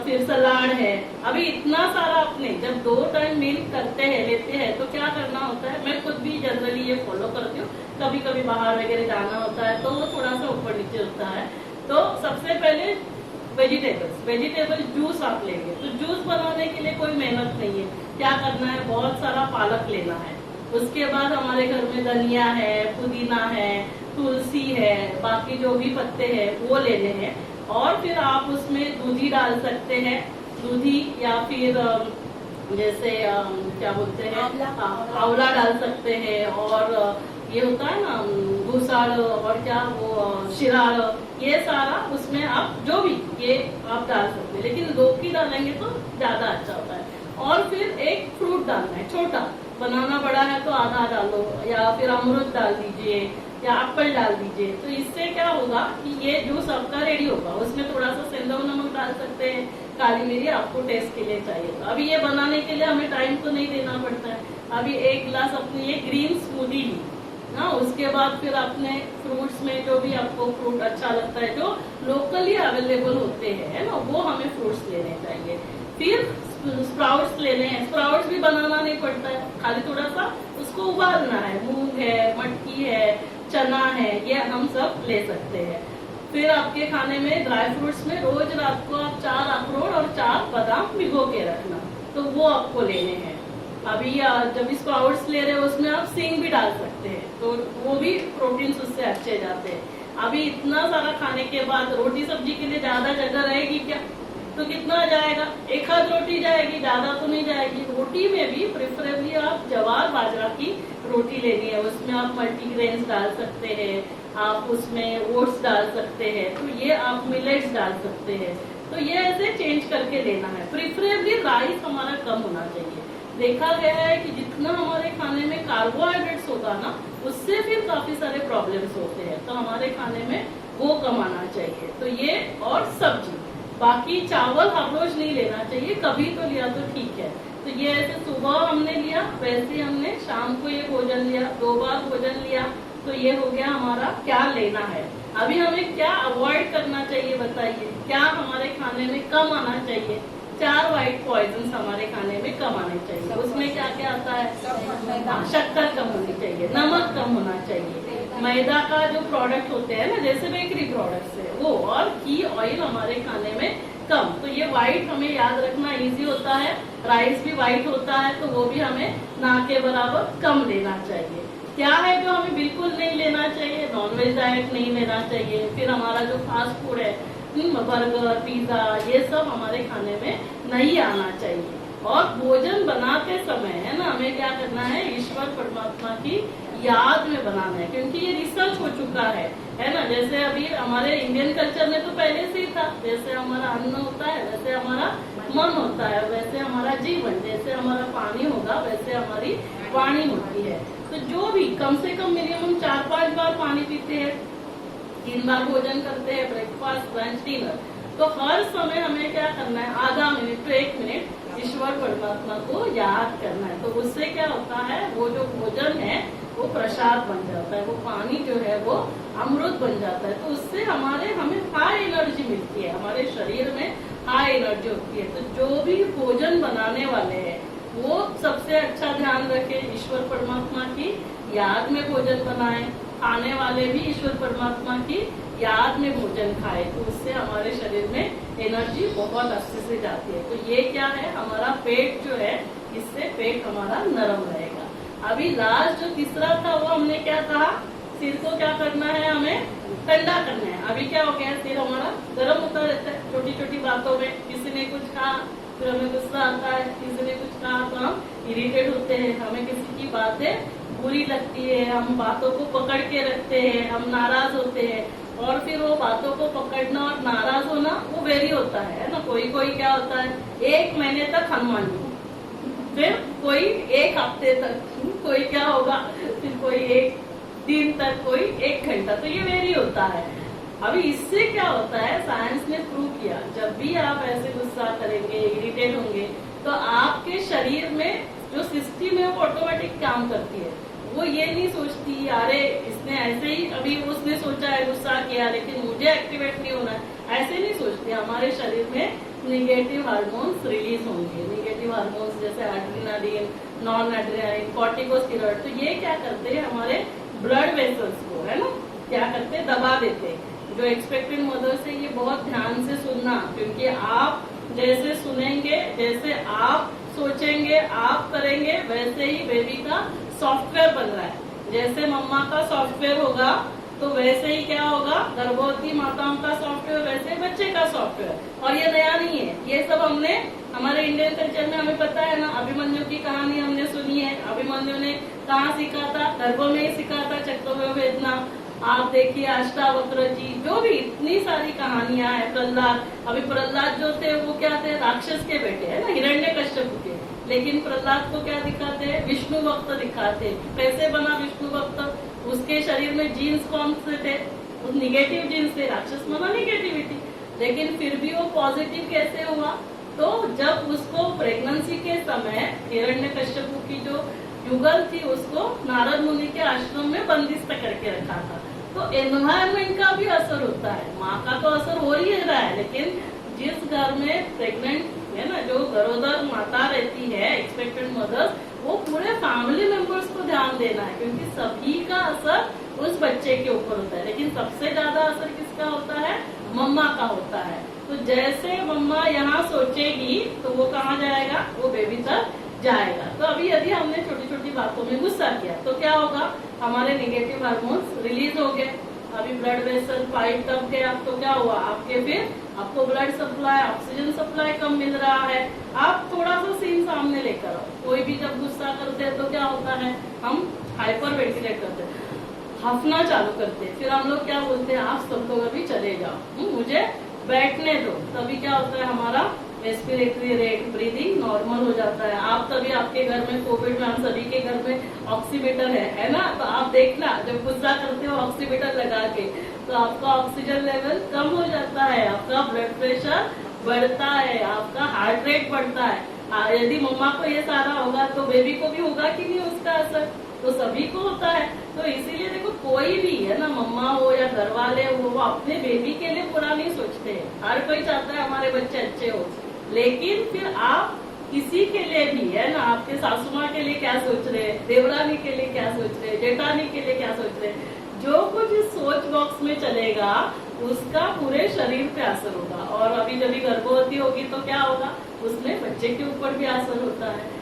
फिर सलाद है। अभी इतना सारा अपने जब 2 टाइम मील करते हैं, लेते हैं, तो क्या करना होता है, मैं खुद भी जनरली ये फॉलो करती हूँ। कभी कभी बाहर वगैरह जाना होता है तो वो थोड़ा सा ऊपर नीचे होता है। तो सबसे पहले वेजिटेबल जूस आप लेंगे तो जूस बनाने के लिए कोई मेहनत नहीं है। क्या करना है, बहुत सारा पालक लेना है, उसके बाद हमारे घर में धनिया है, पुदीना है, तुलसी है, बाकी जो भी पत्ते हैं वो लेने हैं। और फिर आप उसमें दूधी डाल सकते हैं, दूधी या फिर जैसे क्या बोलते हैं आंवला डाल सकते हैं, और ये होता है ना भूसाड़ और क्या वो शिराड़, ये सारा उसमें आप जो भी ये आप डाल सकते हैं, लेकिन लौकी डालेंगे तो ज्यादा अच्छा होता है। और फिर एक फ्रूट डालना है, छोटा, बनाना बड़ा है तो आधा डालो, या फिर अमरूद डाल दीजिए या एप्पल डाल दीजिए। तो इससे क्या होगा कि ये जूस आपका रेडी होगा। उसमें थोड़ा सा सेंधा नमक डाल सकते हैं, काली मिर्च आपको टेस्ट के लिए चाहिए। तो अभी ये बनाने के लिए हमें टाइम तो नहीं देना पड़ता है। अभी 1 गिलास अपनी ये ग्रीन स्मूदी ली ना, उसके बाद फिर अपने फ्रूट्स में जो भी आपको फ्रूट अच्छा लगता है, जो लोकली अवेलेबल होते हैं ना, वो हमें फ्रूट्स लेने चाहिए। फिर स्प्राउट्स लेने हैं, स्प्राउट्स भी बनाना नहीं पड़ता है, खाली थोड़ा सा उसको उबालना है। मूंग है, मटकी है, चना है, ये हम सब ले सकते हैं। फिर आपके खाने में ड्राई फ्रूट्स में रोज रात को आप 4 अखरोट और 4 बादाम भिगो के रखना, तो वो आपको लेने हैं। अभी जब स्प्राउट्स ले रहे हो उसमें आप सींग भी डाल सकते हैं, तो वो भी प्रोटीन उससे अच्छे जाते हैं। अभी इतना सारा खाने के बाद रोटी सब्जी के लिए ज्यादा जगह रहेगी क्या? तो कितना जाएगा? 1 आध रोटी जाएगी, ज्यादा तो नहीं जाएगी। रोटी में भी प्रेफरेबली आप ज्वार बाजरा की रोटी लेनी है, उसमें आप मल्टीग्रेन्स डाल सकते हैं, आप उसमें ओट्स डाल सकते हैं, तो ये आप मिलेट्स डाल सकते हैं। तो ये ऐसे चेंज करके लेना है। प्रेफरेबली राइस हमारा कम होना चाहिए। देखा गया है कि जितना हमारे खाने में कार्बोहाइड्रेट्स होगा ना, उससे फिर काफी सारे प्रॉब्लम्स होते हैं। तो हमारे खाने में वो कम आना चाहिए। तो ये और सब्जी, बाकी चावल हर रोज नहीं लेना चाहिए, कभी तो लिया तो ठीक है। तो ये ऐसे सुबह हमने लिया, वैसे हमने शाम को ये भोजन लिया, 2 बार भोजन लिया। तो ये हो गया हमारा क्या लेना है। अभी हमें क्या अवॉइड करना चाहिए बताइए, क्या हमारे खाने में कम आना चाहिए। 4 व्हाइट पॉइजन हमारे खाने में कम आने चाहिए। उसमें क्या क्या आता है, शक्कर कम होनी चाहिए, नमक कम होना चाहिए, मैदा का जो प्रोडक्ट होते हैं ना, जैसे बेकरी प्रोडक्ट्स है वो, और घी ऑयल हमारे खाने में कम। तो ये व्हाइट हमें याद रखना इजी होता है। राइस भी व्हाइट होता है, तो वो भी हमें ना के बराबर कम लेना चाहिए। क्या है जो हमें बिल्कुल नहीं लेना चाहिए, नॉनवेज डाइट नहीं लेना चाहिए। फिर हमारा जो फास्ट फूड है, बर्गर, पिज्जा, ये सब हमारे खाने में नहीं आना चाहिए। और भोजन बनाते समय है ना, हमें क्या करना है, ईश्वर परमात्मा की याद में बनाना है, क्योंकि ये रिसर्च हो चुका है ना। जैसे अभी हमारे इंडियन कल्चर में तो पहले से ही था, जैसे हमारा अन्न होता है वैसे हमारा मन होता है, वैसे हमारा जीवन, जैसे हमारा पानी होगा वैसे हमारी वाणी होती है। तो जो भी कम से कम मिनिमम 4-5 बार पानी पीते हैं, 3 बार भोजन करते हैं, ब्रेकफास्ट, लंच, डिनर। तो हर समय हमें क्या करना है, आधा मिनट to 1 मिनट ईश्वर परमात्मा को याद करना है। तो उससे क्या होता है, वो जो भोजन है वो प्रसाद बन जाता है, वो पानी जो है वो अमृत बन जाता है। तो उससे हमें हाई एनर्जी मिलती है, हमारे शरीर में हाई एनर्जी होती है। तो जो भी भोजन बनाने वाले हैं वो सबसे अच्छा ध्यान रखें, ईश्वर परमात्मा की याद में भोजन बनाएं, खाने वाले भी ईश्वर परमात्मा की याद में भोजन खाए। तो उससे हमारे शरीर में एनर्जी बहुत अच्छे से जाती है। तो ये क्या है, हमारा पेट जो है, इससे पेट हमारा नरम रहेगा। अभी लास्ट जो तीसरा था वो हमने क्या कहा, सिर को क्या करना है, हमें ठंडा करना है। अभी क्या हो गया, सिर हमारा गर्म होता रहता है छोटी छोटी बातों में। किसी ने कुछ कहा फिर हमें गुस्सा आता है, किसी ने कुछ कहा तो हम इरिटेट होते हैं, हमें किसी की बातें बुरी लगती है, हम बातों को पकड़ के रखते हैं, हम नाराज होते हैं। और फिर वो बातों को पकड़ना और नाराज होना वो वेरी होता है ना। कोई कोई क्या होता है, 1 महीने तक हनुमान जी, फिर कोई 1 हफ्ते तक, कोई क्या होगा, फिर कोई 1 दिन तक, कोई 1 घंटा। तो ये वेरी होता है। अभी इससे क्या होता है, साइंस ने प्रूव किया, जब भी आप ऐसे गुस्सा करेंगे, इरिटेट होंगे, तो आपके शरीर में जो सिस्टम है वो ऑटोमेटिक काम करती है। वो ये नहीं सोचती अरे इसने ऐसे ही अभी उसने सोचा है गुस्सा किया लेकिन मुझे एक्टिवेट नहीं होना है, ऐसे नहीं सोचती। हमारे शरीर में निगेटिव हार्मोन्स रिलीज होंगे, निगेटिव हार्मोन्स जैसे एड्रेनालिन, नॉन एड्रेनालिन, कॉर्टिकोस्टेरॉइड। तो ये क्या करते हैं, हमारे ब्लड वेसल्स को है ना क्या करते हैं, दबा देते हैं। जो एक्सपेक्टेड मदर से ये बहुत ध्यान से सुनना, क्योंकि आप जैसे सुनेंगे, जैसे आप सोचेंगे, आप करेंगे, वैसे ही बेबी का सॉफ्टवेयर बन रहा है। जैसे मम्मा का सॉफ्टवेयर होगा तो वैसे ही क्या होगा, गर्भवती माताओं का सॉफ्टवेयर, वैसे बच्चे का सॉफ्टवेयर। और ये नया नहीं है, ये सब हमने हमारे इंडियन कल्चर में हमें पता है ना। अभिमन्यु की कहानी हमने सुनी है, अभिमन्यु ने कहाँ सीखा था, गर्भ में ही सीखा था, चक्रव्यूह भेदना। आप देखिए अष्टावक्र जी, जो भी इतनी सारी कहानियां हैं। प्रहलाद, अभी प्रहलाद जो थे वो क्या थे, राक्षस के बेटे है ना, हिरण्यकश्यप के। लेकिन प्रहलाद को क्या दिखाते हैं, विष्णु भक्त दिखाते हैं। कैसे बना विष्णु भक्त, उसके शरीर में जीन्स कौन से थे, उस निगेटिव जीन्स थे, राक्षस माना निगेटिविटी। लेकिन फिर भी वो पॉजिटिव कैसे हुआ, तो जब उसको प्रेगनेंसी के समय हिरण्यकश्यप की जो युगल थी उसको नारद मुनि के आश्रम में बंदिस्त करके रखा था। तो एनवायरमेंट का भी असर होता है, माँ का तो असर हो ही रहा है, लेकिन जिस घर में प्रेग्नेंट है ना, जो गरोदर माता रहती है, एक्सपेक्टेड मदर्स, वो पूरे फैमिली मेंबर्स को ध्यान देना है, क्योंकि सभी का असर उस बच्चे के ऊपर होता है। लेकिन सबसे ज्यादा असर किसका होता है, मम्मा का होता है। तो जैसे मम्मा यहाँ सोचेगी तो वो कहाँ जाएगा, वो बेबी तक जाएगा। तो अभी यदि हमने छोटी छोटी बातों में गुस्सा किया तो क्या होगा, हमारे नेगेटिव हार्मोन्स रिलीज हो गए। अभी ब्लड वेसल पाइप दब गया तो क्या हुआ, आपको ब्लड सप्लाई, ऑक्सीजन सप्लाई कम मिल रहा है। आप थोड़ा सा सीन सामने लेकर आओ, कोई भी जब गुस्सा करते हैं तो क्या होता है, हम हाइपर वेंटिलेट करते हैं, हंसना चालू करते हैं। फिर हम लोग क्या बोलते हैं, आप सब लोग अभी चले जाओ, मुझे बैठने दो। तभी क्या होता है, हमारा रेस्पिरेटरी रेट, ब्रीदिंग नॉर्मल हो जाता है। आप तभी आपके घर में, कोविड में हम सभी के घर में ऑक्सीमीटर है ना। तो आप देखना जब गुस्सा करते हो ऑक्सीमीटर लगा के, तो आपका ऑक्सीजन लेवल कम हो जाता है, आपका ब्लड प्रेशर बढ़ता है, आपका हार्ट रेट बढ़ता है। यदि मम्मा को ये सारा होगा तो बेबी को भी होगा कि नहीं उसका असर, तो सभी को होता है। तो इसीलिए देखो, कोई भी है ना, मम्मा हो या घर वाले हो, वो अपने बेबी के लिए बुरा नहीं सोचते हैं। हर कोई चाहता है हमारे बच्चे अच्छे हो, लेकिन फिर आप किसी के लिए भी है ना, आपके सासू माँ के लिए क्या सोच रहे हैं, देवरानी के लिए क्या सोच रहे हैं, जेठानी के लिए क्या सोच रहे हैं, जो कुछ इस सोच बॉक्स में चलेगा उसका पूरे शरीर पे असर होगा। और अभी जब गर्भवती होगी तो क्या होगा, उसमें बच्चे के ऊपर भी असर होता है।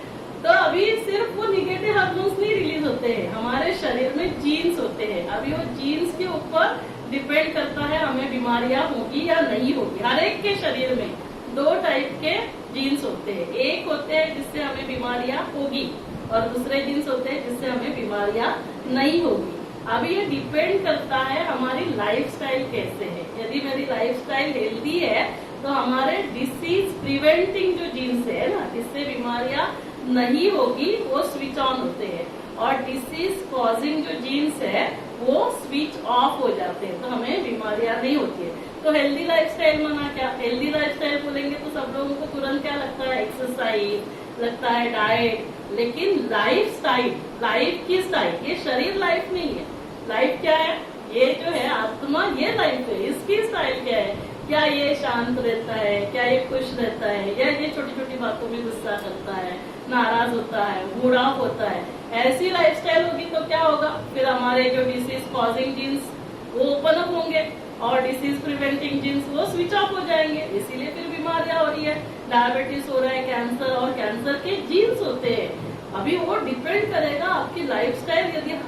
तो अभी सिर्फ वो निगेटिव हार्मोन्स नहीं रिलीज होते हैं, हमारे शरीर में जीन्स होते हैं। अभी वो जीन्स के ऊपर डिपेंड करता है हमें बीमारियां होगी या नहीं होगी। हर एक के शरीर में 2 टाइप के जीन्स होते हैं, एक होते हैं जिससे हमें बीमारियां होगी और दूसरे जीन्स होते हैं जिससे हमें बीमारियां नहीं होगी। अभी ये डिपेंड करता है हमारी लाइफस्टाइल कैसे है। यदि मेरी लाइफस्टाइल हेल्दी है तो हमारे डिसीज प्रिवेंटिंग जो जीन्स है ना, जिससे बीमारियां नहीं होगी, वो स्विच ऑन होते हैं, और डिसीज कॉजिंग जो जीन्स है वो स्विच ऑफ हो जाते हैं, तो हमें बीमारियां नहीं होती है। तो हेल्दी लाइफस्टाइल माना क्या? हेल्दी लाइफस्टाइल बोलेंगे तो सब लोगों को तुरंत क्या लगता है, एक्सरसाइज लगता है, डाइट। लेकिन लाइफ स्टाइल, लाइफ की स्टाइल, ये शरीर लाइफ नहीं है। लाइफ क्या है? ये जो है आत्मा, ये लाइफ है। इसकी स्टाइल क्या है? क्या ये शांत रहता है, क्या ये खुश रहता है, या ये छोटी छोटी बातों में गुस्सा करता है, नाराज होता है, मूड ऑफ होता है? ऐसी लाइफस्टाइल होगी तो क्या होगा, फिर हमारे जो डिसीज कॉजिंग जीन्स वो ओपन अप होंगे और डिसीज प्रिवेंटिंग जीन्स वो स्विच ऑफ हो जाएंगे। इसीलिए फिर बीमारियां हो रही है, डायबिटीज हो रहा है, कैंसर, और कैंसर के जीन्स होते हैं। अभी वो डिपेंड करेगा आपकी लाइफस्टाइल यदि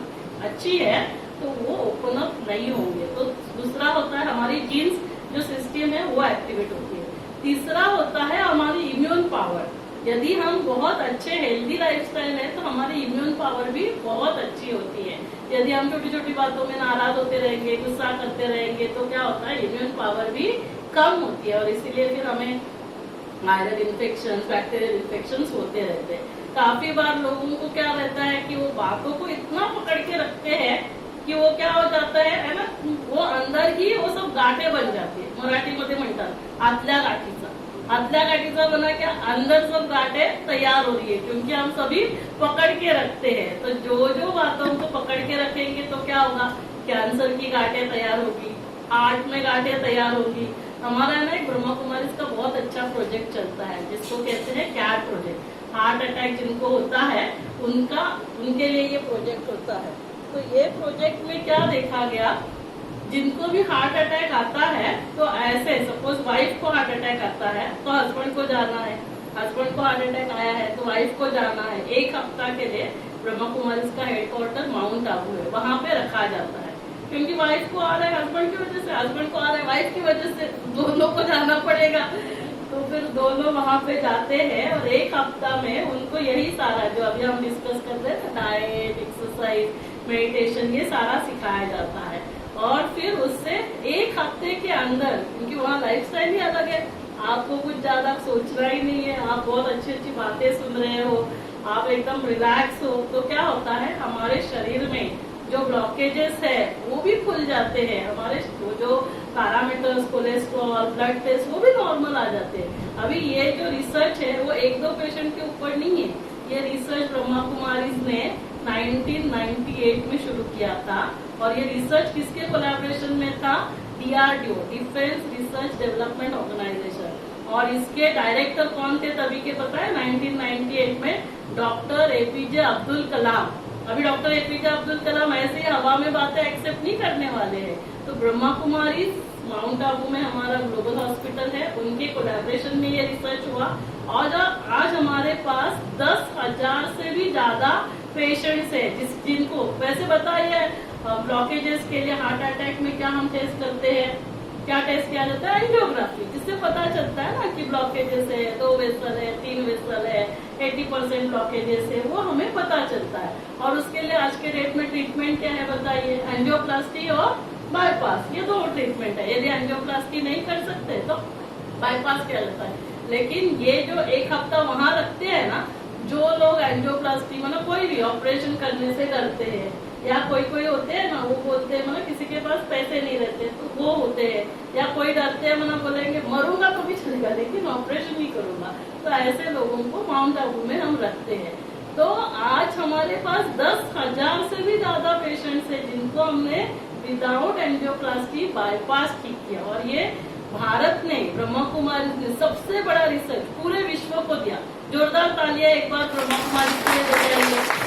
अच्छी है तो वो ओपन अप नहीं होंगे। तो दूसरा होता है हमारी जीन्स जो सिस्टम है वो एक्टिवेट होती है। तीसरा होता है हमारी इम्यून पावर। यदि हम बहुत अच्छे हेल्दी लाइफस्टाइल है तो हमारी इम्यून पावर भी बहुत अच्छी होती है। यदि हम छोटी छोटी बातों में नाराज होते रहेंगे, गुस्सा करते रहेंगे, तो क्या होता है, इम्यून पावर भी कम होती है, और इसीलिए फिर हमें वायरल इन्फेक्शन, बैक्टीरियल इन्फेक्शन होते रहते हैं। काफी बार लोगों को क्या रहता है कि वो बातों को इतना पकड़ के रखते हैं की वो क्या हो जाता है ना, वो अंदर ही वो सब गाठे बन जाते हैं। मराठीमध्ये म्हणतात आतल्या गाठीचा, आतल्या गाठीचा बना क्या, अंदर सब गाठे तैयार हो रही है, क्योंकि हम सभी पकड़ के रखते हैं। तो जो जो बातों को पकड़ के रखेंगे तो क्या होगा, कैंसर की गाठे तैयार होगी, हार्ट में गाठे तैयार होगी। हमारा ना एक ब्रह्मा कुमारी का बहुत अच्छा प्रोजेक्ट चलता है जिसको कहते हैं कैट प्रोजेक्ट। हार्ट अटैक जिनको होता है उनके लिए ये प्रोजेक्ट होता है। तो ये प्रोजेक्ट में क्या देखा गया, जिनको भी हार्ट अटैक आता है तो ऐसे, सपोज वाइफ को हार्ट अटैक आता है तो हस्बैंड को जाना है, हस्बैंड को हार्ट अटैक आया है तो वाइफ को जाना है। 1 हफ्ता के लिए ब्रह्मा कुमारी का हेडक्वार्टर माउंट आबू है, वहां पे रखा जाता है। क्योंकि वाइफ को आ रहा है हस्बैंड की वजह से, हस्बैंड को आ रहा है वाइफ की वजह से, दोनों को जाना पड़ेगा। तो फिर दोनों वहां पे जाते हैं और 1 हफ्ता में उनको यही सारा जो अभी हम डिस्कस कर रहे थे, डाइट, एक्सरसाइज, मेडिटेशन, ये सारा सिखाया जाता है। और फिर उससे 1 हफ्ते के अंदर, क्योंकि वहाँ लाइफस्टाइल ही अलग है, आपको कुछ ज्यादा सोचना ही नहीं है, आप बहुत अच्छी अच्छी बातें सुन रहे हो, आप एकदम रिलैक्स हो, तो क्या होता है हमारे शरीर में जो ब्लॉकेजेस है वो भी खुल जाते हैं। हमारे जो पैरामीटर्स, कोलेस्ट्रॉल, ब्लड टेस्ट, वो भी नॉर्मल आ जाते हैं। अभी ये जो रिसर्च है वो 1-2 पेशेंट के ऊपर नहीं है, ये रिसर्च ब्रह्मा कुमारी ने 1998 में शुरू किया था। और ये रिसर्च किसके कोलैबोरेशन में था, DRDO, defence research development organisation. और इसके डायरेक्टर कौन थे तभी के पता है, 1998 में डॉक्टर APJ अब्दुल कलाम। अभी डॉक्टर APJ अब्दुल कलाम ऐसे ही हवा में बातें एक्सेप्ट नहीं करने वाले हैं। तो ब्रह्मा कुमारी माउंट आबू में हमारा ग्लोबल हॉस्पिटल है, उनके कोलैबोरेशन में ये रिसर्च हुआ। और आज हमारे पास 10,000 से भी ज्यादा पेशेंट्स है जिनको, वैसे बताइए ब्लॉकेजेस के लिए हार्ट अटैक में क्या हम टेस्ट करते हैं, क्या टेस्ट किया जाता है, एंजियोग्राफी, जिससे पता चलता है ना कि ब्लॉकेजेस है, 2 वेसल है, 3 वेसल है, 80% ब्लॉकेजेस है, वो हमें पता चलता है। और उसके लिए आज के डेट में ट्रीटमेंट क्या है बताइए, एंजियोप्लास्टी और बाईपास, ये 2 ट्रीटमेंट है। यदि एंजियोप्लास्टी नहीं कर सकते तो बाईपास किया जाता है। लेकिन ये जो 1 हफ्ता वहाँ रखते हैं ना, जो लोग एंजियोप्लास्टी मतलब कोई भी ऑपरेशन करने से डरते हैं या कोई कोई होते हैं ना, वो बोलते हैं मतलब किसी के पास पैसे नहीं रहते तो वो होते हैं, या कोई डरते हैं मतलब बोलेंगे मरूंगा तो भी चलेगा लेकिन ऑपरेशन नहीं करूंगा, तो ऐसे लोगों को माउंट आबू में हम रखते हैं। तो आज हमारे पास 10,000 से भी ज्यादा पेशेंट्स है जिनको हमने विदाउट एंजियोप्लास्टी बाईपास ठीक किया, और ये भारत ने, ब्रह्मा कुमारी ने सबसे बड़ा रिसर्च पूरे विश्व को दिया। जोरदार तालियां एक बार ब्रह्मा कुमारी के लिए देंगे।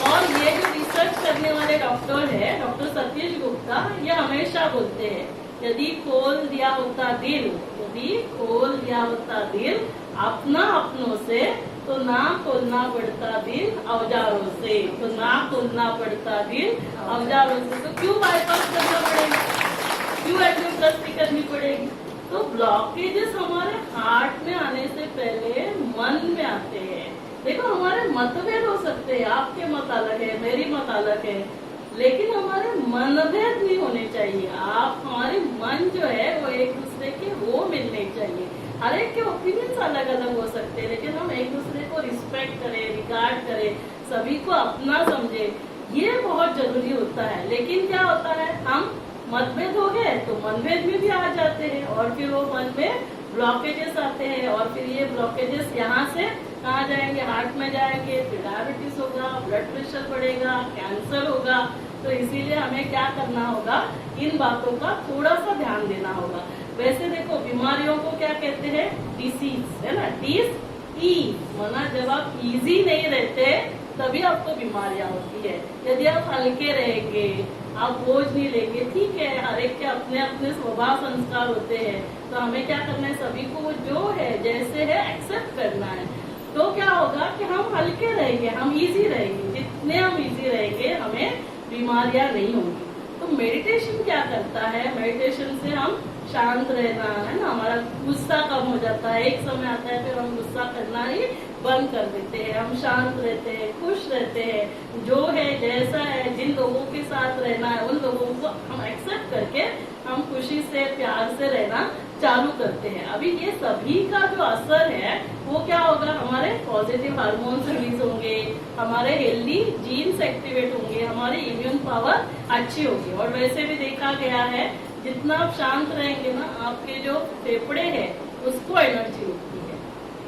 और ये जो रिसर्च करने वाले डॉक्टर है, डॉक्टर सतीश गुप्ता, ये हमेशा बोलते हैं यदि खोल दिया होता दिल, यदि खोल दिया होता दिल अपना अपनों से, तो ना खोलना पड़ता दिल औजारों से, तो ना खोलना पड़ता दिल औजारों से। तो क्यों बाईपास करना पड़ेगा, क्यों एंजियोप्लास्टी करनी पड़ेगी? तो ब्लॉकेजेस हमारे हार्ट में आने से पहले मन में आते हैं। देखो हमारे मतभेद हो सकते हैं, आपके मत अलग है, मेरी मत अलग है, लेकिन हमारे मनभेद नहीं होने चाहिए। आप हमारे मन जो है वो एक दूसरे के वो मिलने चाहिए। हर एक के ओपिनियंस अलग अलग हो सकते हैं, लेकिन हम एक दूसरे को रिस्पेक्ट करें, रिगार्ड करें, सभी को अपना समझे, ये बहुत जरूरी होता है। लेकिन क्या होता है, हम मतभेद हो गए तो मनभेद में भी आ जाते हैं, और फिर वो मन में ब्लॉकेजेस आते हैं, और फिर ये ब्लॉकेजेस यहाँ से कहाँ जाएंगे, हार्ट में जाएंगे, फिर डायबिटीज होगा, ब्लड प्रेशर बढ़ेगा, कैंसर होगा। तो इसीलिए हमें क्या करना होगा, इन बातों का थोड़ा सा ध्यान देना होगा। वैसे देखो बीमारियों को क्या कहते हैं, डिसीज, है ना, डिस, वरना जब आप इजी नहीं रहते तभी आपको बीमारियां होती है। यदि आप हल्के रहेंगे, आप बोझ नहीं लेंगे, ठीक है, हर एक के अपने अपने स्वभाव संस्कार होते हैं, तो हमें क्या करना है, सभी को जो है जैसे है एक्सेप्ट करना है। तो क्या होगा कि हम हल्के रहेंगे, हम इजी रहेंगे, जितने हम इजी रहेंगे हमें बीमारियां नहीं होंगी। तो मेडिटेशन क्या करता है, मेडिटेशन से हम शांत रहना, है ना, हमारा गुस्सा कम हो जाता है। एक समय आता है फिर हम गुस्सा करना ही बंद कर देते हैं, हम शांत रहते हैं, खुश रहते हैं, जो है जैसा है, जिन लोगों के साथ रहना है उन लोगों को हम एक्सेप्ट करके हम खुशी से प्यार से रहना चालू करते हैं। अभी ये सभी का जो असर है वो क्या होगा, हमारे पॉजिटिव हार्मोन्स रिलीज होंगे, हमारे हेल्दी जीन्स एक्टिवेट होंगे, हमारी इम्यून पावर अच्छी होगी। और वैसे भी देखा गया है जितना आप शांत रहेंगे ना, आपके जो फेफड़े हैं उसको एनर्जी मिलती है।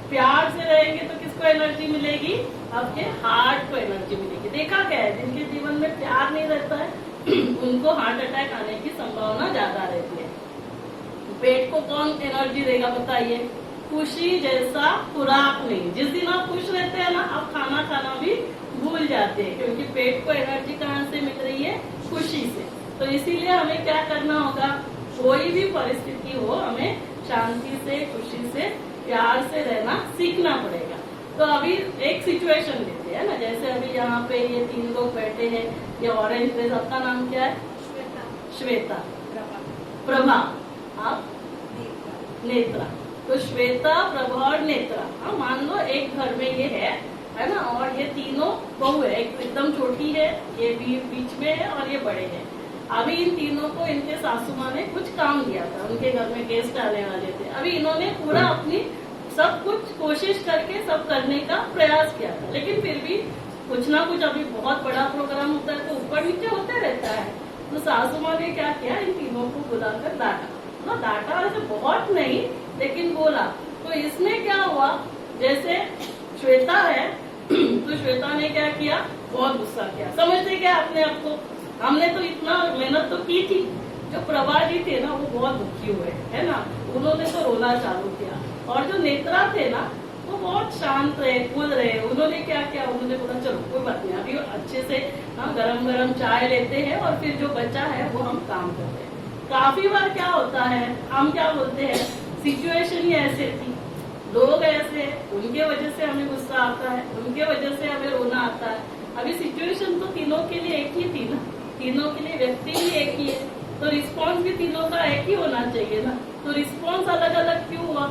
प्यार से रहेंगे तो किसको एनर्जी मिलेगी, आपके हार्ट को एनर्जी मिलेगी। देखा गया है जिनके जीवन में प्यार नहीं रहता है उनको हार्ट अटैक आने की संभावना ज्यादा रहती है। पेट को कौन एनर्जी देगा बताइए, खुशी जैसा खुराक नहीं। जिस दिन आप खुश रहते हैं ना, आप खाना खाना भी भूल जाते हैं, क्योंकि पेट को एनर्जी कहाँ से मिल रही है, खुशी से। तो इसीलिए हमें क्या करना होगा, कोई भी परिस्थिति हो हमें शांति से, खुशी से, प्यार से रहना सीखना पड़ेगा। तो अभी एक सिचुएशन लेते हैं ना, जैसे अभी यहाँ पे ये 3 लोग बैठे हैं, ये ऑरेंज ड्रेस, आपका नाम क्या है, श्वेता, प्रभा, आप नेत्रा। तो श्वेता, प्रभा और नेत्रा, हाँ मान लो एक घर में ये है ना, और ये तीनों बहू है, एक एकदम छोटी है, ये बीच में है और ये बड़े हैं। अभी इन तीनों को इनके सासू माँ ने कुछ काम दिया था, उनके घर में गेस्ट आने वाले थे। अभी इन्होंने पूरा अपनी सब कुछ कोशिश करके सब करने का प्रयास किया था, लेकिन फिर भी कुछ ना कुछ, अभी बहुत बड़ा प्रोग्राम होता है तो ऊपर नीचे होते रहता है। तो सासू माँ ने क्या किया, इन तीनों को बुलाकर डांटा, ना डांटा वैसे बहुत नहीं लेकिन बोला। तो इसमें क्या हुआ, जैसे श्वेता है तो श्वेता ने क्या किया, बहुत गुस्सा किया। समझते क्या अपने आप को, हमने तो इतना मेहनत तो की थी। जो प्रभा जी थे ना वो बहुत दुखी हुए, है ना, उन्होंने तो रोना चालू किया। और जो नेत्रा थे ना वो बहुत शांत रहे, कूल रहे। उन्होंने क्या किया, उन्होंने बोला चलो कोई बात नहीं, अभी अच्छे से हम गरम गरम चाय लेते हैं और फिर जो बचा है वो हम काम करते हैं। काफी बार क्या होता है, हम क्या बोलते हैं, सिचुएशन ही ऐसे थी, लोग ऐसे, उनके वजह से हमें गुस्सा आता है, उनके वजह से हमें रोना आता है। अभी सिचुएशन तो तीनों के लिए एक ही थी ना, तीनों के लिए व्यक्ति भी एक ही है, तो रिस्पॉन्स भी तीनों का एक ही होना चाहिए ना। तो रिस्पॉन्स अलग अलग क्यों हुआ,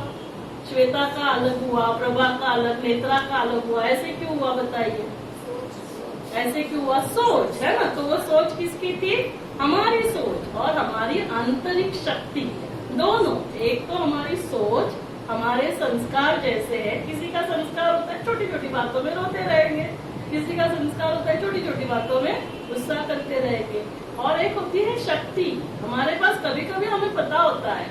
श्वेता का अलग हुआ, प्रभा का अलग, नेत्रा का अलग हुआ, ऐसे क्यों हुआ बताइए, ऐसे क्यों हुआ, सोच है ना। तो वो सोच किसकी थी, हमारी सोच और हमारी आंतरिक शक्ति, दोनों। एक तो हमारी सोच, हमारे संस्कार जैसे है, किसी का संस्कार होता है छोटी छोटी बातों में रोते रहेंगे, किसी का संस्कार होता है छोटी छोटी बातों में गुस्सा करते रहेंगे। और एक होती है शक्ति। हमारे पास कभी कभी हमें पता होता है,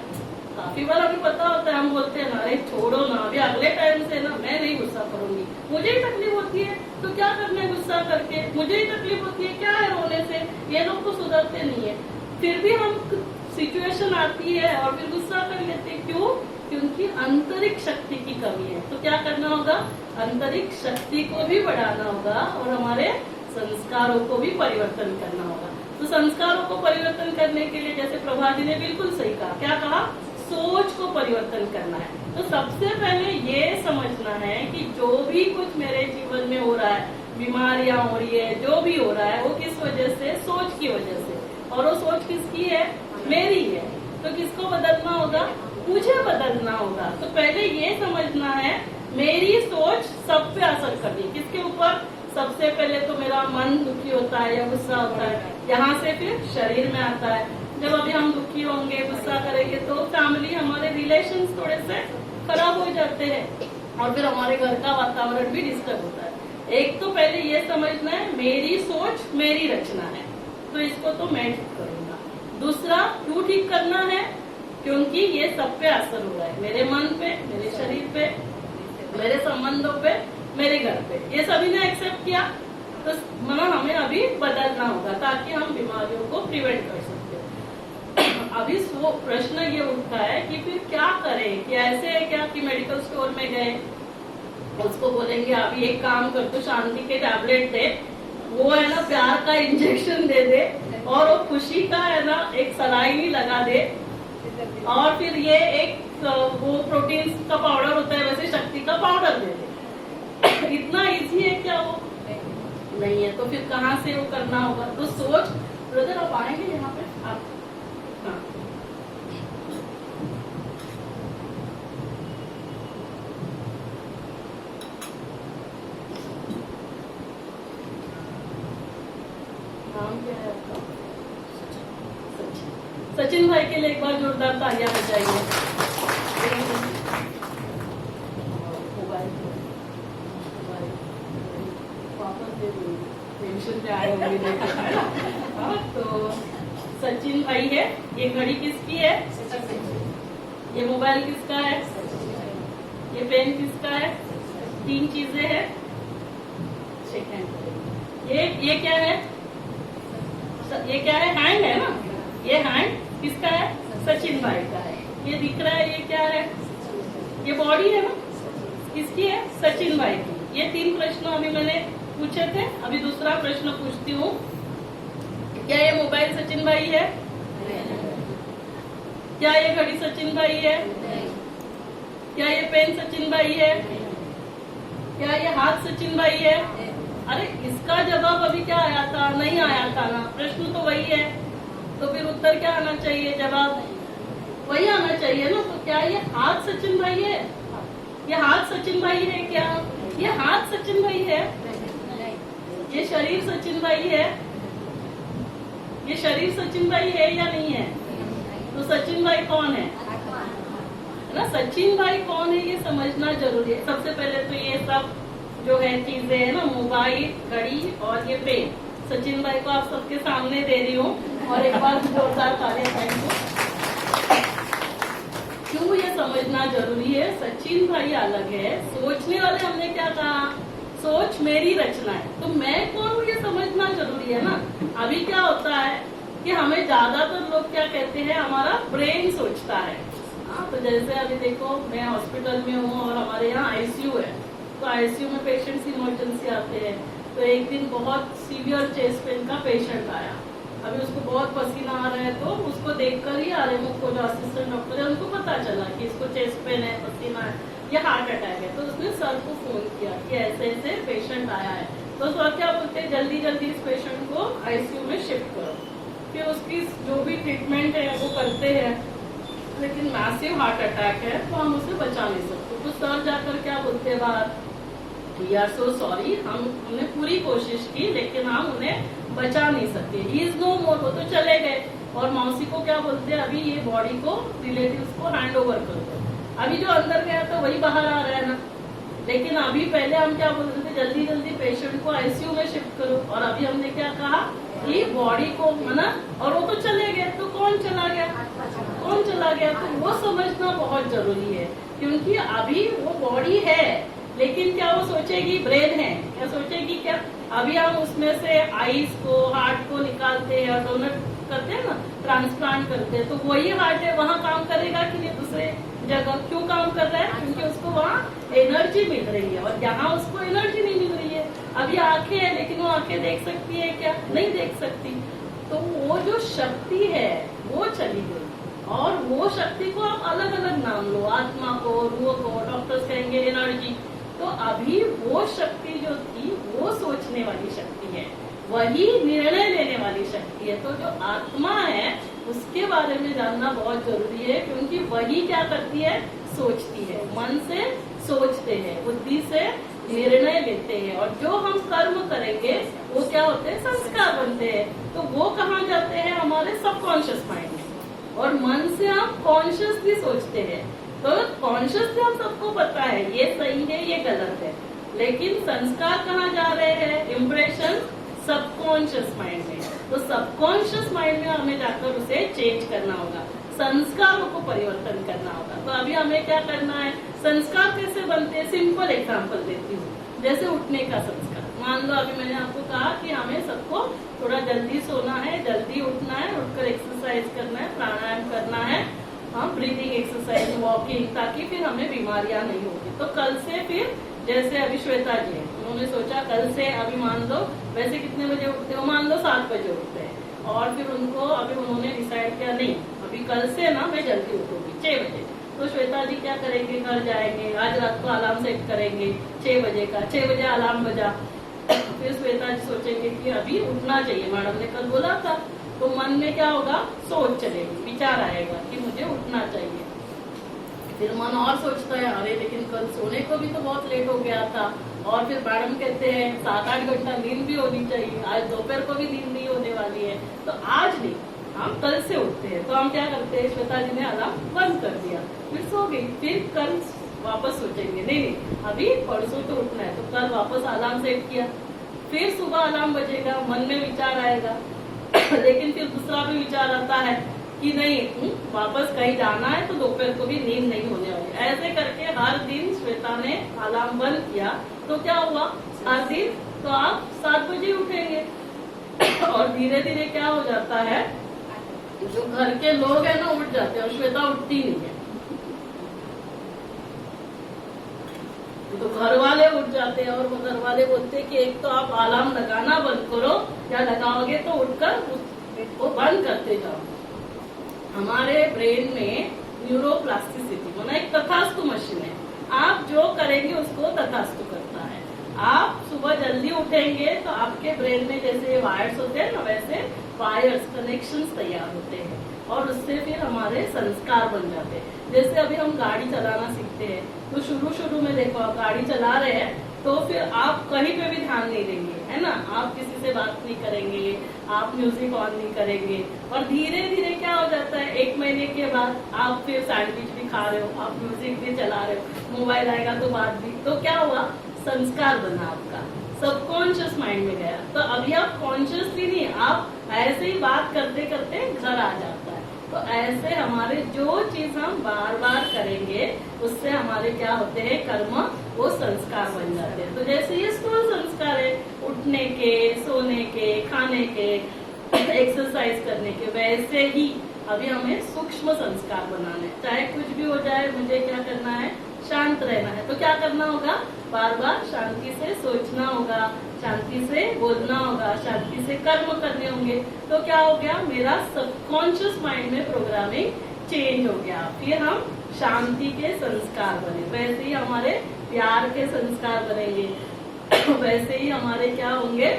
काफी बार हमें पता होता है, हम बोलते हैं ना अरे छोड़ो ना, अभी अगले टाइम से ना मैं नहीं गुस्सा करूंगी, मुझे ही तकलीफ होती है तो क्या करना है गुस्सा करके, मुझे ही तकलीफ होती है क्या है रोने से, ये लोग तो सुधरते नहीं है। फिर भी हम सिचुएशन आती है और फिर गुस्सा कर लेते हैं। क्यों? क्योंकि आंतरिक शक्ति की कमी है। तो क्या करना होगा? आंतरिक शक्ति को भी बढ़ाना होगा और हमारे संस्कारों को भी परिवर्तन करना होगा। तो संस्कारों को परिवर्तन करने के लिए जैसे प्रभा जी ने बिल्कुल सही कहा, क्या कहा? सोच को परिवर्तन करना है। तो सबसे पहले ये समझना है कि जो भी कुछ मेरे जीवन में हो रहा है, बीमारियां हो रही है, जो भी हो रहा है वो किस वजह से? सोच की वजह से। और वो सोच किसकी है? मेरी है। तो किसको बदलना होगा? मुझे बदलना होगा। तो पहले ये समझना है मेरी सोच सब पे असर कर रही है। किसके ऊपर? सबसे पहले तो मेरा मन दुखी होता है या गुस्सा होता है, यहाँ से फिर शरीर में आता है। जब अभी हम दुखी होंगे, गुस्सा करेंगे तो फैमिली, हमारे रिलेशंस थोड़े से खराब हो जाते हैं और फिर हमारे घर का वातावरण भी डिस्टर्ब होता है। एक तो पहले ये समझना है मेरी सोच मेरी रचना है, तो इसको तो मैं ठीक करूंगा। दूसरा, क्यों ठीक करना है? क्योंकि ये सब पे असर हो रहा है, मेरे मन पे, मेरे शरीर पे, मेरे संबंधों पे, मेरे घर पे। ये सभी ने एक्सेप्ट किया तो मतलब हमें अभी बदलना होगा ताकि हम बीमारियों को प्रिवेंट कर सकते हैं। अभी वो प्रश्न ये उठता है कि फिर क्या करें? कि ऐसे है क्या कि मेडिकल स्टोर में गए, उसको बोलेंगे अभी एक काम कर, तो शांति के टैबलेट दे, वो है ना प्यार का इंजेक्शन दे दे और वो खुशी का है ना एक सलाइन लगा दे, और फिर ये एक वो प्रोटीन का पाउडर होता है वैसे शक्ति का पाउडर दे दे। इतना इजी है क्या? वो नहीं है। तो फिर कहाँ से वो करना होगा? तो सोच। ब्रदर आप आएंगे यहाँ पे? आप हाँ। नाम क्या है आपका? सचिन भाई के लिए एक बार जोरदार तालियां बजाइए। टेंशन पे आए होंगे। तो सचिन भाई है। ये घड़ी किसकी है? ये मोबाइल किसका है? ये पेन किसका है? 3 चीजें हैं। ये क्या है? ये क्या है? हैंड है ना? ये हैंड किसका है? सचिन भाई का है। ये दिख रहा है, ये क्या है? ये बॉडी है ना? किसकी है? सचिन भाई की। ये 3 प्रश्न अभी मैंने पूछे थे। अभी दूसरा प्रश्न पूछती हूँ, क्या ये मोबाइल सचिन भाई है? क्या ये घड़ी सचिन भाई है? क्या ये पेन सचिन भाई है? क्या ये हाथ सचिन भाई है? अरे इसका जवाब अभी क्या आया था? नहीं आया था ना। प्रश्न तो वही है, तो फिर उत्तर क्या आना चाहिए? जवाब वही आना चाहिए ना। तो क्या ये हाथ सचिन भाई है? ये हाथ सचिन भाई है क्या? ये हाथ सचिन भाई है? ये शरीर सचिन भाई है? ये शरीर सचिन भाई है या नहीं है? तो सचिन भाई कौन है ना? सचिन भाई कौन है ये समझना जरूरी है। सबसे पहले तो ये सब जो है चीजें है ना, मोबाइल, घड़ी और ये पेन, सचिन भाई को आप सबके सामने दे रही हूँ और एक बार जोरदार तालियां दो। क्यों ये समझना जरूरी है? सचिन भाई अलग है, सोचने वाले हमने क्या कहा? सोच मेरी रचना है। तो मैं कौन हूँ ये समझना जरूरी है ना। अभी क्या होता है कि हमें ज्यादातर लोग क्या कहते हैं, हमारा ब्रेन सोचता है। तो जैसे अभी देखो मैं हॉस्पिटल में हूँ और हमारे यहाँ आईसीयू है, तो आईसीयू में पेशेंट्स इमरजेंसी आते हैं। तो एक दिन बहुत सीवियर चेस्ट पेन का पेशेंट आया। अभी उसको बहुत पसीना आ रहा है, तो उसको देखकर ही आरएमओ को जो असिस्टेंट डॉक्टर है उनको पता चला कि इसको चेस्ट पेन है, पसीना है, ये हार्ट अटैक है। तो उसने सर को फोन किया कि ऐसे ऐसे पेशेंट आया है। तो सर क्या बोलते हैं, जल्दी जल्दी इस पेशेंट को आईसीयू में शिफ्ट करो। फिर उसकी जो भी ट्रीटमेंट है वो करते हैं, लेकिन मैसिव हार्ट अटैक है तो हम उसे बचा नहीं सकते। तो सर जाकर क्या बोलते हैं बाहर, वी आर सो सॉरी, हमने पूरी कोशिश की लेकिन हम उन्हें बचा नहीं सके, ही इज नो मोर। वो तो चले गए। और मौसी को क्या बोलते हैं, अभी ये बॉडी को रिलेटिव्स को हैंड ओवर कर दो। अभी जो अंदर गया था वही बाहर आ रहा है ना। लेकिन अभी पहले हम क्या बोलते थे, जल्दी जल्दी पेशेंट को आईसीयू में शिफ्ट करो। और अभी हमने क्या कहा कि बॉडी को मना, और वो तो चले गए, तो कौन चला गया, कौन चला गया, तो वो समझना बहुत जरूरी है। क्योंकि अभी वो बॉडी है, लेकिन क्या वो सोचेगी ब्रेन है, क्या सोचेगी, क्या अभी हम उसमें से आईज को, हार्ट को निकालते हैं और डोनेट करते हैं ना, ट्रांसप्लांट करते हैं, तो वही हार्ट है वहाँ काम करेगा कि नहीं दूसरे जगह, क्यों काम कर रहा है, क्योंकि उसको वहाँ एनर्जी मिल रही है, और यहाँ उसको एनर्जी नहीं मिल रही है। अभी आंखें है, लेकिन वो आंखें देख सकती है क्या, नहीं देख सकती, तो वो जो शक्ति है वो चली गई। और वो शक्ति को आप अलग अलग नाम लो, आत्मा को, रूह को, डॉक्टर्स कहेंगे एनर्जी। तो अभी वो शक्ति जो थी वो सोचने वाली शक्ति है, वही निर्णय लेने वाली शक्ति है। तो जो आत्मा है उसके बारे में जानना बहुत जरूरी है, क्योंकि वही क्या करती है, सोचती है, मन से सोचते हैं, बुद्धि से निर्णय लेते हैं, और जो हम कर्म करेंगे वो क्या होते हैं, संस्कार बनते हैं। तो वो कहाँ जाते हैं, हमारे सबकॉन्शियस माइंड में, और मन से हम कॉन्शियसली सोचते हैं। तो कॉन्शियसली हम सबको पता है ये सही है, ये गलत है, लेकिन संस्कार कहाँ जा रहे हैं, इम्प्रेशन सबकॉन्शियस माइंड में। तो सबकॉन्शियस माइंड में हमें जाकर उसे चेंज करना होगा, संस्कारों को परिवर्तन करना होगा। तो अभी हमें क्या करना है, संस्कार कैसे बनते हैं, सिंपल एग्जांपल देती हूँ। जैसे उठने का संस्कार, मान लो अभी मैंने आपको कहा कि हमें सबको थोड़ा जल्दी सोना है, जल्दी उठना है, उठकर एक्सरसाइज करना है, प्राणायाम करना है, हाँ ब्रीदिंग एक्सरसाइज, वॉकिंग, ताकि फिर हमें बीमारियां नहीं होगी। तो कल से फिर जैसे अभी श्वेता जी है, उन्होंने सोचा कल से, अभी मान लो वैसे कितने बजे उठते हो, मान लो 7 बजे उठते हैं, और फिर उनको अभी उन्होंने डिसाइड किया नहीं अभी कल से ना मैं जल्दी उठूंगी 6 बजे। तो श्वेता जी क्या करेंगे, घर जाएंगे, आज रात को अलार्म सेट करेंगे 6 बजे का, 6 बजे अलार्म बजा, फिर श्वेता जी सोचेंगे कि अभी उठना चाहिए, मैडम ने कल बोला था। तो मन में क्या होगा, सोच चलेगी, विचार आएगा कि मुझे उठना चाहिए। फिर मन और सोचता है, अरे लेकिन कल सोने को भी तो बहुत लेट हो गया था, और फिर मैडम कहते हैं 7-8 घंटा नींद भी होनी चाहिए, आज दोपहर को भी नींद नहीं होने वाली है, तो आज नहीं, हम कल से उठते हैं। तो हम क्या करते हैं, श्वेता जी ने अलार्म बंद कर दिया, फिर सो गई, फिर कल वापस सोचेंगे नहीं अभी परसों तो उठना है, तो कल वापस अलार्म सेट किया, फिर सुबह अलार्म बजेगा, मन में विचार आएगा, लेकिन फिर दूसरा भी विचार आता है कि नहीं वापस कहीं जाना है, तो दोपहर को भी नींद नहीं होने वाली। ऐसे करके हर दिन श्वेता ने अलार्म बंद किया, तो क्या हुआ, हर दिन तो आप 7 बजे उठेंगे, और धीरे धीरे क्या हो जाता है, जो घर के लोग हैं ना उठ जाते हैं, और श्वेता उठती नहीं है, तो घर वाले उठ जाते हैं, और वो घर वाले बोलते हैं कि एक तो आप अलार्म लगाना बंद करो, या लगाओगे तो उठकर उसको बंद करते जाओ। हमारे ब्रेन में न्यूरोप्लास्टिसिटी माना एक तथास्तु मशीन है, आप जो करेंगे उसको तथास्तु करता है। आप सुबह जल्दी उठेंगे तो आपके ब्रेन में जैसे वायर्स होते हैं ना, वैसे वायर्स कनेक्शंस तैयार होते हैं, और उससे फिर हमारे संस्कार बन जाते हैं। जैसे अभी हम गाड़ी चलाना सीखते हैं, तो शुरू में देखो आप गाड़ी चला रहे हैं, तो फिर आप कहीं पे भी ध्यान नहीं देंगे, है ना, आप किसी से बात नहीं करेंगे, आप म्यूजिक ऑन नहीं करेंगे, और धीरे धीरे क्या हो जाता है, 1 महीने के बाद आप फिर सैंडविच भी खा रहे हो, आप म्यूजिक भी चला रहे हो, मोबाइल आएगा तो बात भी, तो क्या हुआ, संस्कार बना आपका, सबकॉन्शियस माइंड में गया। तो अभी आप कॉन्शियसली नहीं, आप ऐसे ही बात करते करते घर आ जाता है। तो ऐसे हमारे जो चीज हम बार बार करेंगे उससे हमारे क्या होते हैं, कर्म, वो संस्कार बन जाते हैं। तो जैसे ये स्थूल संस्कार है, उठने के, सोने के, खाने के, एक्सरसाइज करने के, वैसे ही अभी हमें सूक्ष्म संस्कार बनाने, चाहे कुछ भी हो जाए, मुझे क्या करना है, शांत रहना है, तो क्या करना होगा, बार बार शांति से सोचना होगा, शांति से बोलना होगा, शांति से कर्म करने होंगे। तो क्या हो गया, मेरा सबकॉन्शियस माइंड में प्रोग्रामिंग चेंज हो गया, फिर हम शांति के संस्कार बने, वैसे ही हमारे प्यार के संस्कार बनेंगे, वैसे ही हमारे क्या होंगे,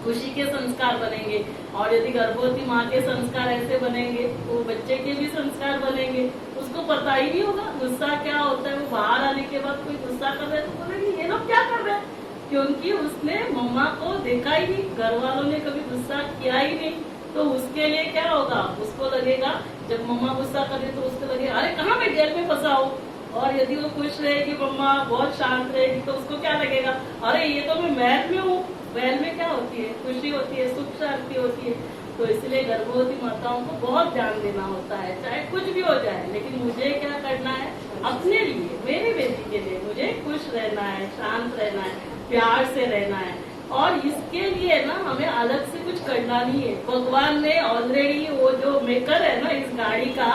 खुशी के संस्कार बनेंगे। और यदि गर्भवती माँ के संस्कार ऐसे बनेंगे तो बच्चे के भी संस्कार बनेंगे। उसको पता ही नहीं होगा गुस्सा क्या होता है, वो बाहर आने के बाद कोई गुस्सा कर रहे तो बोलेंगे ये लोग क्या कर रहे हैं, क्योंकि उसने मम्मा को देखा ही नहीं, घर वालों ने कभी गुस्सा किया ही नहीं। तो उसके लिए क्या होगा, उसको लगेगा जब मम्मा गुस्सा करे तो उसको लगेगा अरे कहाँ मैं जेल में फंसा हूँ, और यदि वो खुश रहेगी, मम्मा बहुत शांत रहेगी, तो उसको क्या लगेगा, अरे ये तो मैं महल में हूँ। महल में क्या होती है, खुशी होती है, सुख शांति होती है। तो इसलिए गर्भवती माताओं को बहुत ध्यान देना होता है, चाहे कुछ भी हो जाए, लेकिन मुझे क्या करना है, अपने लिए, मेरी बेटी के लिए मुझे खुश रहना है, शांत रहना है, प्यार से रहना है। और इसके लिए ना हमें अलग से कुछ करना नहीं है। भगवान ने ऑलरेडी, वो जो मेकर है ना इस गाड़ी का,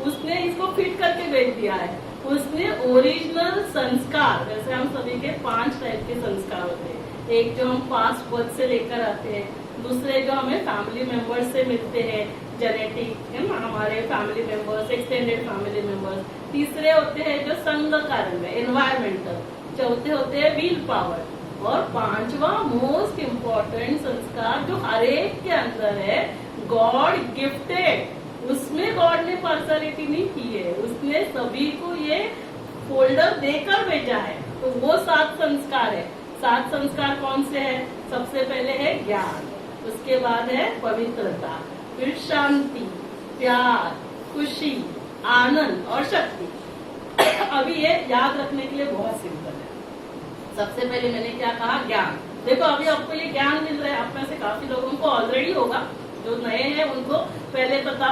उसने इसको फिट करके भेज दिया है। उसने ओरिजिनल संस्कार, वैसे हम सभी के 5 टाइप के संस्कार होते हैं। एक जो हम पास्ट बर्थ से लेकर आते हैं, दूसरे जो हमें फैमिली मेंबर्स से मिलते हैं, जेनेटिक है ना, हमारे family members, extended family members. तीसरे होते हैं जो संग कारण है, एनवायरमेंटल। चौथे होते हैं विल पावर। और 5वां मोस्ट इम्पोर्टेंट संस्कार जो हर एक के अंदर है, गॉड गिफ्टेड। उसमें गॉड ने पार्शलिटी नहीं की है, उसने सभी को ये फोल्डर देकर भेजा है। तो वो 7 संस्कार है। 7 संस्कार कौन से हैं? सबसे पहले है ज्ञान, उसके बाद है पवित्रता, फिर शांति, प्यार, खुशी, आनंद और शक्ति। अभी ये याद रखने के लिए बहुत सिंपल है। सबसे पहले मैंने क्या कहा, ज्ञान। देखो अभी आपको ये ज्ञान मिल रहा है, आप में से काफी लोगों को ऑलरेडी होगा, जो नए हैं उनको पहले पता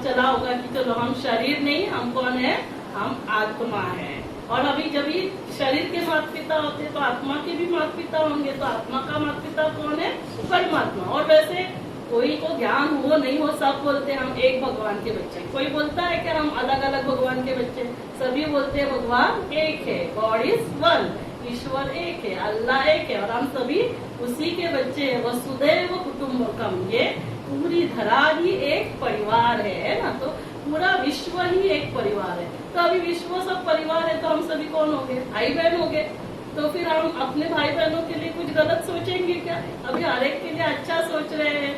चला होगा कि चलो हम शरीर नहीं, हम कौन है, हम आत्मा है। और अभी जब ये शरीर के माता पिता होते हैं तो आत्मा के भी माता पिता होंगे, तो आत्मा का माता पिता कौन है, परमात्मा। और वैसे कोई को ज्ञान हो नहीं हो, सब बोलते हैं हम एक भगवान के बच्चे। कोई बोलता है कि हम अलग अलग भगवान के बच्चे, सभी बोलते हैं भगवान एक है, गॉड इज वन, ईश्वर एक है, अल्लाह एक है, और हम सभी उसी के बच्चे हैं। वसुदैव कुटुंबकम, ये पूरी धरा ही एक परिवार है ना, तो पूरा विश्व ही एक परिवार है। तो अभी विश्व सब परिवार है, तो हम सभी कौन हो गए, भाई बहन हो गए। तो फिर हम अपने भाई बहनों के लिए कुछ गलत सोचेंगे क्या? अभी हर एक के लिए अच्छा सोच रहे हैं,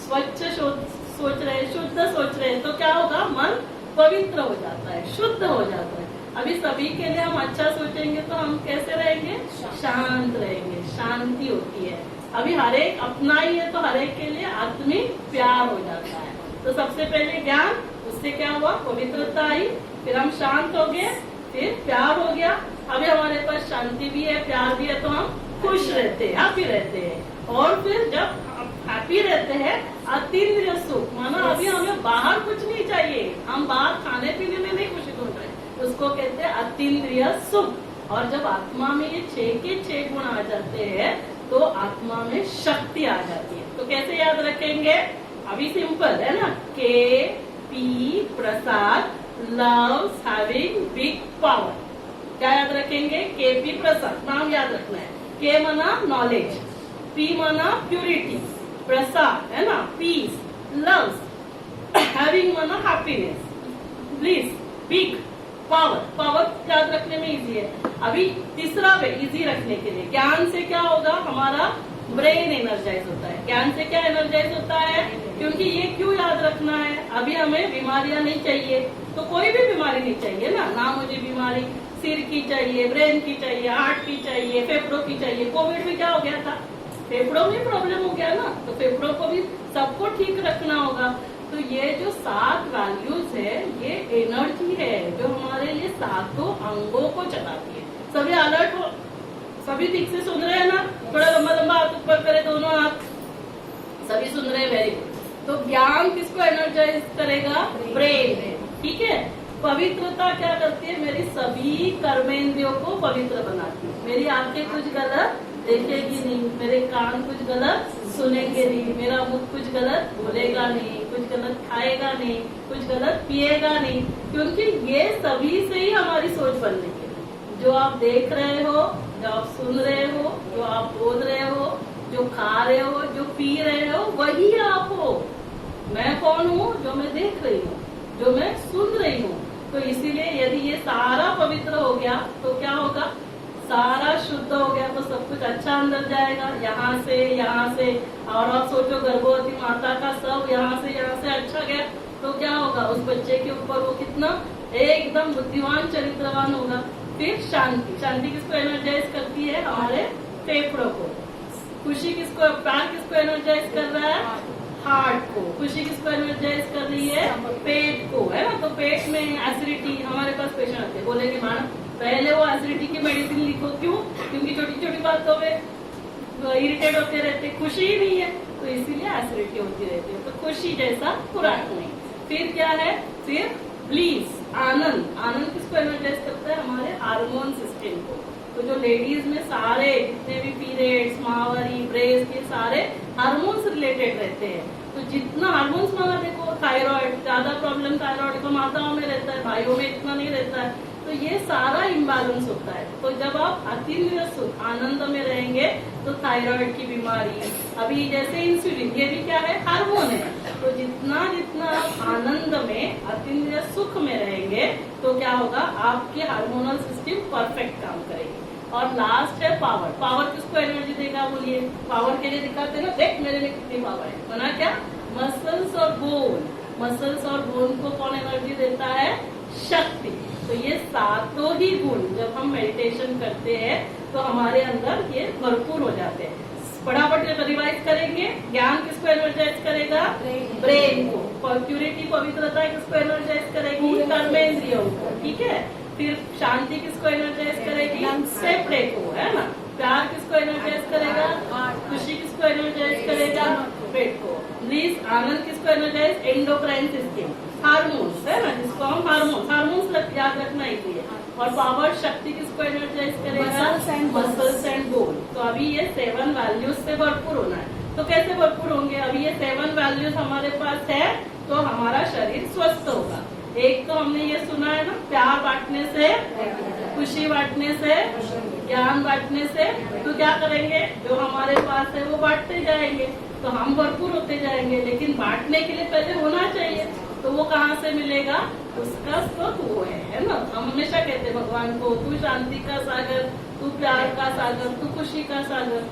स्वच्छ सोच रहे हैं, शुद्ध सोच रहे हैं, तो क्या होगा, मन पवित्र हो जाता है, शुद्ध हो जाता है। अभी सभी के लिए हम अच्छा सोचेंगे तो हम कैसे रहेंगे, शांत रहेंगे, शांति होती है। अभी हर एक अपना ही है, तो हर एक के लिए आत्मिक प्यार हो जाता है। तो सबसे पहले ज्ञान, उससे क्या हुआ, पवित्रता आई, फिर हम शांत हो गए, फिर प्यार हो गया। अभी हमारे पास शांति भी है, प्यार भी है, तो हम खुश रहते हैं, हैप्पी रहते हैं। और फिर जब हैप्पी रहते हैं, अतीन्द्रिय सुख, माना अभी हमें बाहर कुछ नहीं चाहिए, हम बाहर खाने पीने में नहीं खुशी ढूंढ रहे, उसको कहते हैं अतीन्द्रिय सुख। और जब आत्मा में ये 6 के 6 गुण आ जाते हैं, तो आत्मा में शक्ति आ जाती है। तो कैसे याद रखेंगे, अभी सिंपल है ना, के पी प्रसाद लव्स हैविंग बिग पावर। क्या याद रखेंगे, के पी प्रसाद, नाम याद रखना है। के माना नॉलेज, पी माना प्यूरिटी, प्रसाद है ना पीस, लव्स, हैविंग माना happiness, bliss, big power. Power याद रखने में इजी है। अभी तीसरा वे इजी रखने के लिए, ज्ञान से क्या होगा, हमारा ब्रेन एनर्जाइज होता है। ज्ञान से क्या एनर्जाइज होता है, क्योंकि ये क्यों याद रखना है, अभी हमें बीमारियां नहीं चाहिए, तो कोई भी बीमारी नहीं चाहिए ना मुझे बीमारी सिर की चाहिए, ब्रेन की चाहिए, हार्ट की चाहिए, फेफड़ों की चाहिए। कोविड में क्या हो गया था, फेफड़ों में प्रॉब्लम हो गया ना, तो फेफड़ों को भी सबको ठीक रखना होगा। तो ये जो 7 वैल्यूज है, ये एनर्जी है जो हमारे लिए 7 अंगों को चलाती है। सभी अलर्ट हो, सभी ठीक से सुन रहे हैं ना, थोड़ा लंबा लंबा हाथ ऊपर करे, दोनों हाथ, सभी सुन रहे हैं, वेरी गुड। तो ज्ञान किसको एनर्जाइज करेगा, ब्रेन, ठीक है। पवित्रता क्या करती है, मेरी सभी कर्मेंद्रियों को पवित्र बनाती है। मेरी आंखें कुछ गलत देखेगी नहीं, मेरे कान कुछ गलत सुनेंगे नहीं, मेरा मुख कुछ गलत बोलेगा नहीं, कुछ गलत खाएगा नहीं, कुछ गलत पिएगा नहीं, क्योंकि ये सभी से ही हमारी सोच बनने की है। जो आप देख रहे हो, जो आप सुन रहे हो, जो आप बोल रहे हो, जो खा रहे हो, जो पी रहे हो, वही आप हो। मैं कौन हूँ, जो मैं देख रही हूँ, जो मैं सुन रही हूँ। तो इसीलिए यदि ये सारा पवित्र हो गया तो क्या होगा, सारा शुद्ध हो गया, तो सब कुछ अच्छा अंदर जाएगा, यहाँ से। और आप सोचो गर्भवती माता का सब यहाँ से अच्छा गया, तो क्या होगा, उस बच्चे के ऊपर वो कितना एकदम बुद्धिमान चरित्रवान होगा। फिर शांति, शांति किसको एनर्जाइज करती है, हमारे फेफड़ों को। खुशी किसको, प्यार किसको एनर्जाइज कर रहा है, हार्ट को, खुशी किसको एनर्जाइज कर रही है, पेट को, है ना। तो पेट में एसिडिटी, हमारे पास पेशेंट आते हैं, बोलेंगे मैडम पहले वो एसिडिटी की मेडिसिन लिखो, क्यों? क्योंकि छोटी छोटी बातों में इरिटेट होते रहते, खुशी ही नहीं है, तो इसीलिए एसिडिटी होती रहती है। तो खुशी जैसा खुराक नहीं। फिर क्या है, फिर ब्लीस, आनंद। आनंद किसको एनर्जाइज करता है, हमारे हार्मोन सिस्टम को। तो जो लेडीज में सारे जितने भी पीरियड्स, माहवारी, ब्रेस्ट, ये सारे हार्मोन से रिलेटेड रहते हैं। तो जितना हार्मोन्स माना, देखो थायराइड, ज्यादा प्रॉब्लम थायराइड को माताओं में रहता है, भाइयों में इतना नहीं रहता है। तो ये सारा इम्बैलेंस होता है। तो जब आप अतीन्द्रिय सुख आनंद में रहेंगे तो थायराइड की बीमारी, अभी जैसे इंसुलिन, ये भी क्या है, हार्मोन है। तो जितना जितना आप आनंद में, अतीन्द्रिय सुख में रहेंगे तो क्या होगा, आपके हार्मोनल सिस्टम परफेक्ट काम करेगी। और लास्ट है पावर। पावर किसको एनर्जी देगा, बोलिए? पावर के लिए दिखाते हैं ना, देख मेरे में कितनी पावर है, बना क्या, मसल्स और बोन। मसल्स और बोन को कौन एनर्जी देता है, शक्ति। तो ये सातों ही गुण जब हम मेडिटेशन करते हैं तो हमारे अंदर ये भरपूर हो जाते हैं। फटाफट रिवाइज करेंगे। ज्ञान किसको एनर्जाइज करेगा, ब्रेन को। प्योरिटी, पवित्रता किसको एनर्जाइज करेगी, कर्मेंद्रियों को, ठीक है। फिर शांति किसको एनर्जाइज करेगी, फेफड़े को, है ना। प्यार किसको एनर्जाइज करेगा, खुशी किसको एनर्जाइज करेगा, पेट को। ब्लीस, आनंद किसको एनर्जाइज, एंडोक्राइन सिस्टम, हार्मोन्स, है ना, जिसको हम हार्मोन्स याद रखना ही है। और पावर, शक्ति किसको एनर्जाइज करेगा, मसल्स एंड बोन। तो अभी ये 7 वैल्यूज से भरपूर होना है। तो कैसे भरपूर होंगे, अभी ये 7 वैल्यूज हमारे पास है तो हमारा शरीर स्वस्थ होगा। एक तो हमने ये सुना है ना, प्यार बांटने से, खुशी बांटने से, ज्ञान बांटने से। तो क्या करेंगे, जो हमारे पास है वो बांटते जाएंगे तो हम भरपूर होते जाएंगे। लेकिन बांटने के लिए पहले होना चाहिए, तो वो कहाँ से मिलेगा, उसका स्रोत वो है ना। हम हमेशा कहते हैं भगवान को, तू शांति का सागर, तू प्यार का सागर, तू खुशी का सागर।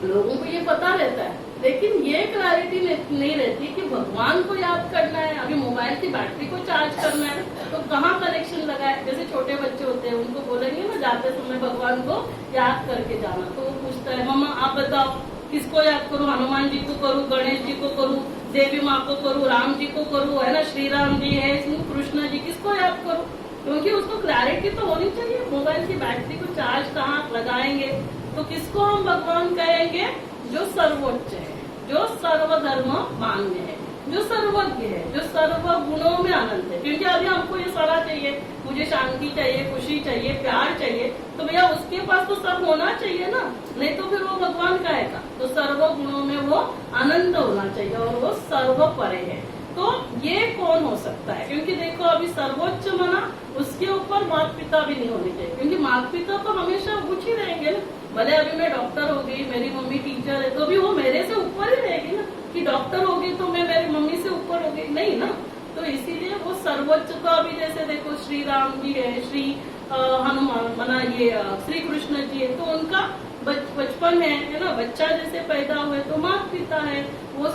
लोगों को ये पता रहता है, लेकिन ये क्लैरिटी नहीं रहती कि भगवान को याद करना है। अभी मोबाइल की बैटरी को चार्ज करना है तो कहाँ कनेक्शन लगाए। जैसे छोटे बच्चे होते हैं, उनको बोलेंगे ना जाते समय भगवान को याद करके जाना, तो वो पूछता है मम्मा आप बताओ किसको याद करूँ, हनुमान जी को करूँ, गणेश जी को करूँ, देवी माँ को करूँ, राम जी को करूँ, है ना, श्री राम जी है, कृष्ण जी, किसको याद करूँ? क्योंकि उसको क्लैरिटी तो होनी चाहिए। मोबाइल की बैटरी को चार्ज कहाँ लगाएंगे, तो किसको हम भगवान कहेंगे, जो सर्वोच्च है, जो सर्वधर्म मान्य है, जो सर्वज्ञ है, जो सर्व गुणों में अनंत है। क्योंकि अभी हमको ये सारा चाहिए, मुझे शांति चाहिए, खुशी चाहिए, प्यार चाहिए, तो भैया उसके पास तो सब होना चाहिए ना, नहीं तो फिर वो भगवान का है। तो सर्व गुणों में वो अनंत होना चाहिए और वो सर्व परे है। तो ये कौन हो सकता है, क्योंकि देखो अभी सर्वोच्च मना, उसके ऊपर माता पिता भी नहीं होने चाहिए, क्योंकि माता पिता तो हमेशा ऊंच ही रहेंगे ना। भले अभी मैं डॉक्टर हो गई, मेरी मम्मी टीचर है, तो भी वो मेरे से ऊपर ही रहेगी ना, कि डॉक्टर हो गई तो मैं मेरी मम्मी से ऊपर हो गई, नहीं ना। तो इसीलिए वो सर्वोच्च तो अभी जैसे देखो श्री राम जी है, श्री हनुमान मना, ये श्री कृष्ण जी है, तो उनका बचपन है ना, बच्चा जैसे पैदा हुए तो माता पिता है, वो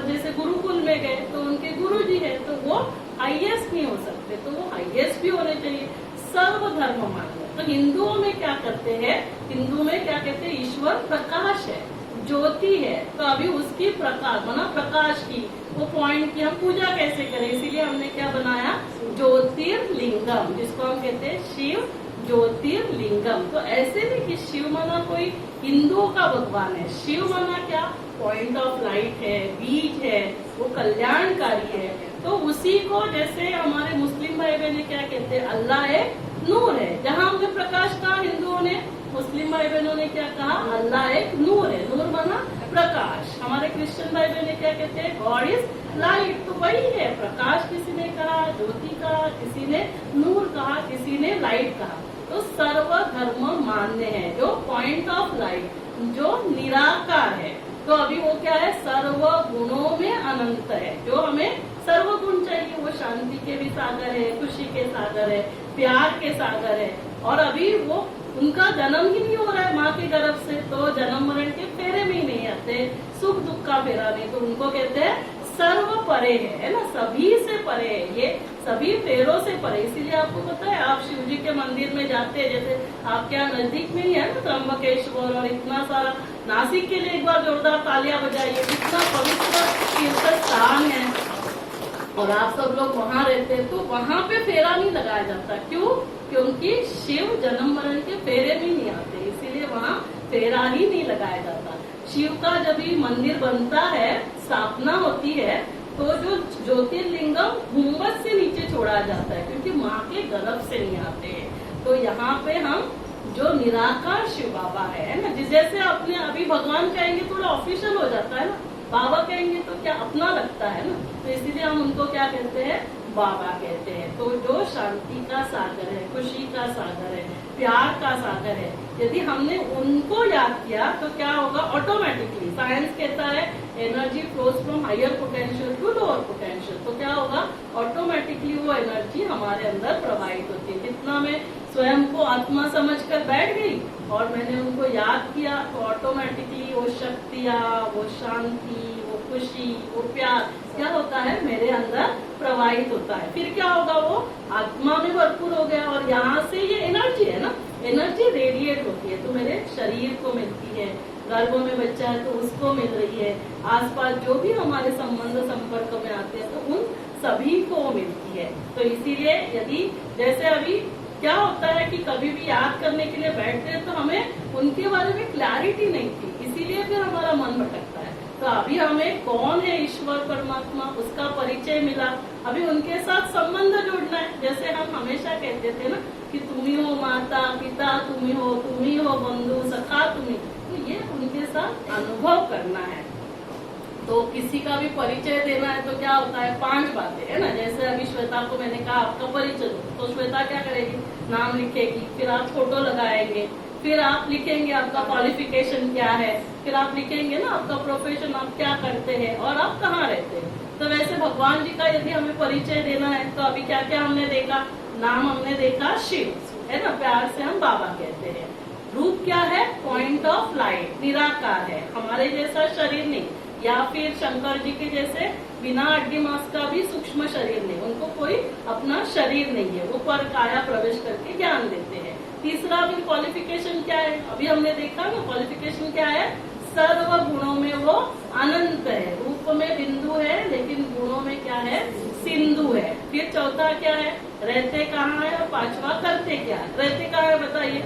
जैसे गुरुकुल में गए तो उनके गुरु जी है, तो वो हाईएस्ट नहीं हो सकते, तो वो हाईएस्ट भी होने चाहिए। सर्वधर्म मान्य। तो हिंदुओं में क्या करते हैं, हिंदू में क्या कहते हैं, ईश्वर प्रकाश है, ज्योति है, तो अभी उसकी प्रकाश बना, प्रकाश की वो पॉइंट की हम पूजा कैसे करें, इसीलिए हमने क्या बनाया, ज्योतिर्लिंगम, जिसको हम कहते हैं शिव ज्योतिर्लिंगम। तो ऐसे नहीं कि शिव माना कोई हिंदुओं का भगवान है, शिव माना क्या, पॉइंट ऑफ लाइट है, बीज है, वो कल्याणकारी है। तो उसी को जैसे हमारे मुस्लिम भाई बहन क्या कहते हैं, अल्लाह है, नूर है। जहाँ हमने प्रकाश कहा हिंदुओं ने, मुस्लिम भाई बहनों ने क्या कहा, अल्लाह एक नूर है, नूर माना प्रकाश। हमारे क्रिश्चियन भाई बहन क्या कहते हैं, गॉड इज लाइट। तो वही है, प्रकाश किसी ने कहा, ज्योति कहा, किसी ने नूर कहा, किसी ने लाइट कहा। तो सर्वधर्म मान्य है, जो पॉइंट ऑफ लाइट, जो निराकार है। तो अभी वो क्या है, सर्व गुणों में अनंत है। जो हमें सर्व गुण चाहिए, वो शांति के भी सागर है, खुशी के सागर है, प्यार के सागर है। और अभी वो उनका जन्म ही नहीं हो रहा है माँ के गर्भ से, तो जन्म मरण के फेरे में ही नहीं आते, सुख दुख का फेरा नहीं, तो उनको कहते हैं सर्व परे है ना, सभी से परे है, ये सभी फेरों से परे। इसीलिए आपको पता है, आप शिव जी के मंदिर में जाते हैं, जैसे आपके यहाँ नजदीक में ही है ना त्र्यंबकेश्वर, और इतना सारा, नासिक के लिए एक बार जोरदार तालियां बजाइए, इतना पवित्र तीर्थ स्थान है और आप सब लोग वहाँ रहते हैं, तो वहाँ पे फेरा नहीं लगाया जाता। क्यों? क्योंकि शिव जन्म मरण के फेरे भी नहीं आते, इसीलिए वहाँ फेरा ही नहीं लगाया जाता। शिव का जब भी मंदिर बनता है, स्थापना होती है, तो जो ज्योतिर्लिंगम गुंबद से नीचे छोड़ा जाता है, क्योंकि माँ के गर्भ से नहीं आते हैं। तो यहाँ पे हम जो निराकार शिव बाबा है ना, जिस जैसे अपने अभी भगवान कहेंगे थोड़ा ऑफिशियल हो जाता है ना, बाबा कहेंगे तो क्या अपना लगता है ना, तो इसीलिए हम उनको क्या कहते हैं, बाबा कहते हैं। तो जो शांति का सागर है, खुशी का सागर है, प्यार का सागर है, यदि हमने उनको याद किया तो क्या होगा, ऑटोमेटिकली साइंस कहता है energy flows from higher potential to lower potential, तो क्या होगा, ऑटोमेटिकली वो एनर्जी हमारे अंदर प्रवाहित होती है। जितना मैं स्वयं को आत्मा समझकर बैठ गई और मैंने उनको याद किया, तो ऑटोमेटिकली वो शक्तियाँ, वो शांति, वो खुशी, वो प्यार क्या होता है, मेरे अंदर प्रवाहित होता है। फिर क्या होगा, वो आत्मा में भरपूर हो गया, और यहाँ से ये एनर्जी है ना, एनर्जी रेडिएट होती है, तो मेरे शरीर को मिलती है, गर्भ में बच्चा है तो उसको मिल रही है, आसपास जो भी हमारे संबंध संपर्क में आते हैं तो उन सभी को मिलती है। तो इसीलिए यदि जैसे अभी क्या होता है कि कभी भी याद करने के लिए बैठते हैं तो हमें उनके बारे में क्लैरिटी नहीं थी, इसीलिए फिर हमारा मन भटकता है। तो अभी हमें कौन है ईश्वर परमात्मा, उसका परिचय मिला, अभी उनके साथ संबंध जोड़ना है। जैसे हम हमेशा कहते थे ना कि तुम ही हो माता पिता, तुम ही हो बंधु सखा, तुम ही, तो ये उनके साथ अनुभव करना है। तो किसी का भी परिचय देना है तो क्या होता है, 5 बातें है ना। जैसे अभी श्वेता को मैंने कहा आपका परिचय दो, तो श्वेता क्या करेगी, नाम लिखेगी, फिर आप फोटो लगाएंगे, फिर आप लिखेंगे आपका क्वालिफिकेशन क्या है, फिर आप लिखेंगे ना आपका प्रोफेशन, आप क्या करते हैं और आप कहाँ रहते हैं। तो वैसे भगवान जी का यदि हमें परिचय देना है तो अभी क्या क्या हमने देखा, नाम हमने देखा शिव है ना, प्यार से हम बाबा कहते हैं। रूप क्या है, पॉइंट ऑफ लाइट, निराकार है, हमारे जैसा शरीर नहीं, या फिर शंकर जी के जैसे बिना हड्डी मांस का भी सूक्ष्म शरीर नहीं, उनको कोई अपना शरीर नहीं है, ऊपर काया प्रवेश करके ज्ञान देते हैं। तीसरा फिर क्वालिफिकेशन क्या है, अभी हमने देखा ना क्वालिफिकेशन क्या है, सर्व गुणों में वो अनंत है, रूप में बिंदु है लेकिन गुणों में क्या है, सिंधु है। फिर चौथा क्या है, रहते कहाँ है, और 5वां करते क्या है। रहते कहाँ है बताइए,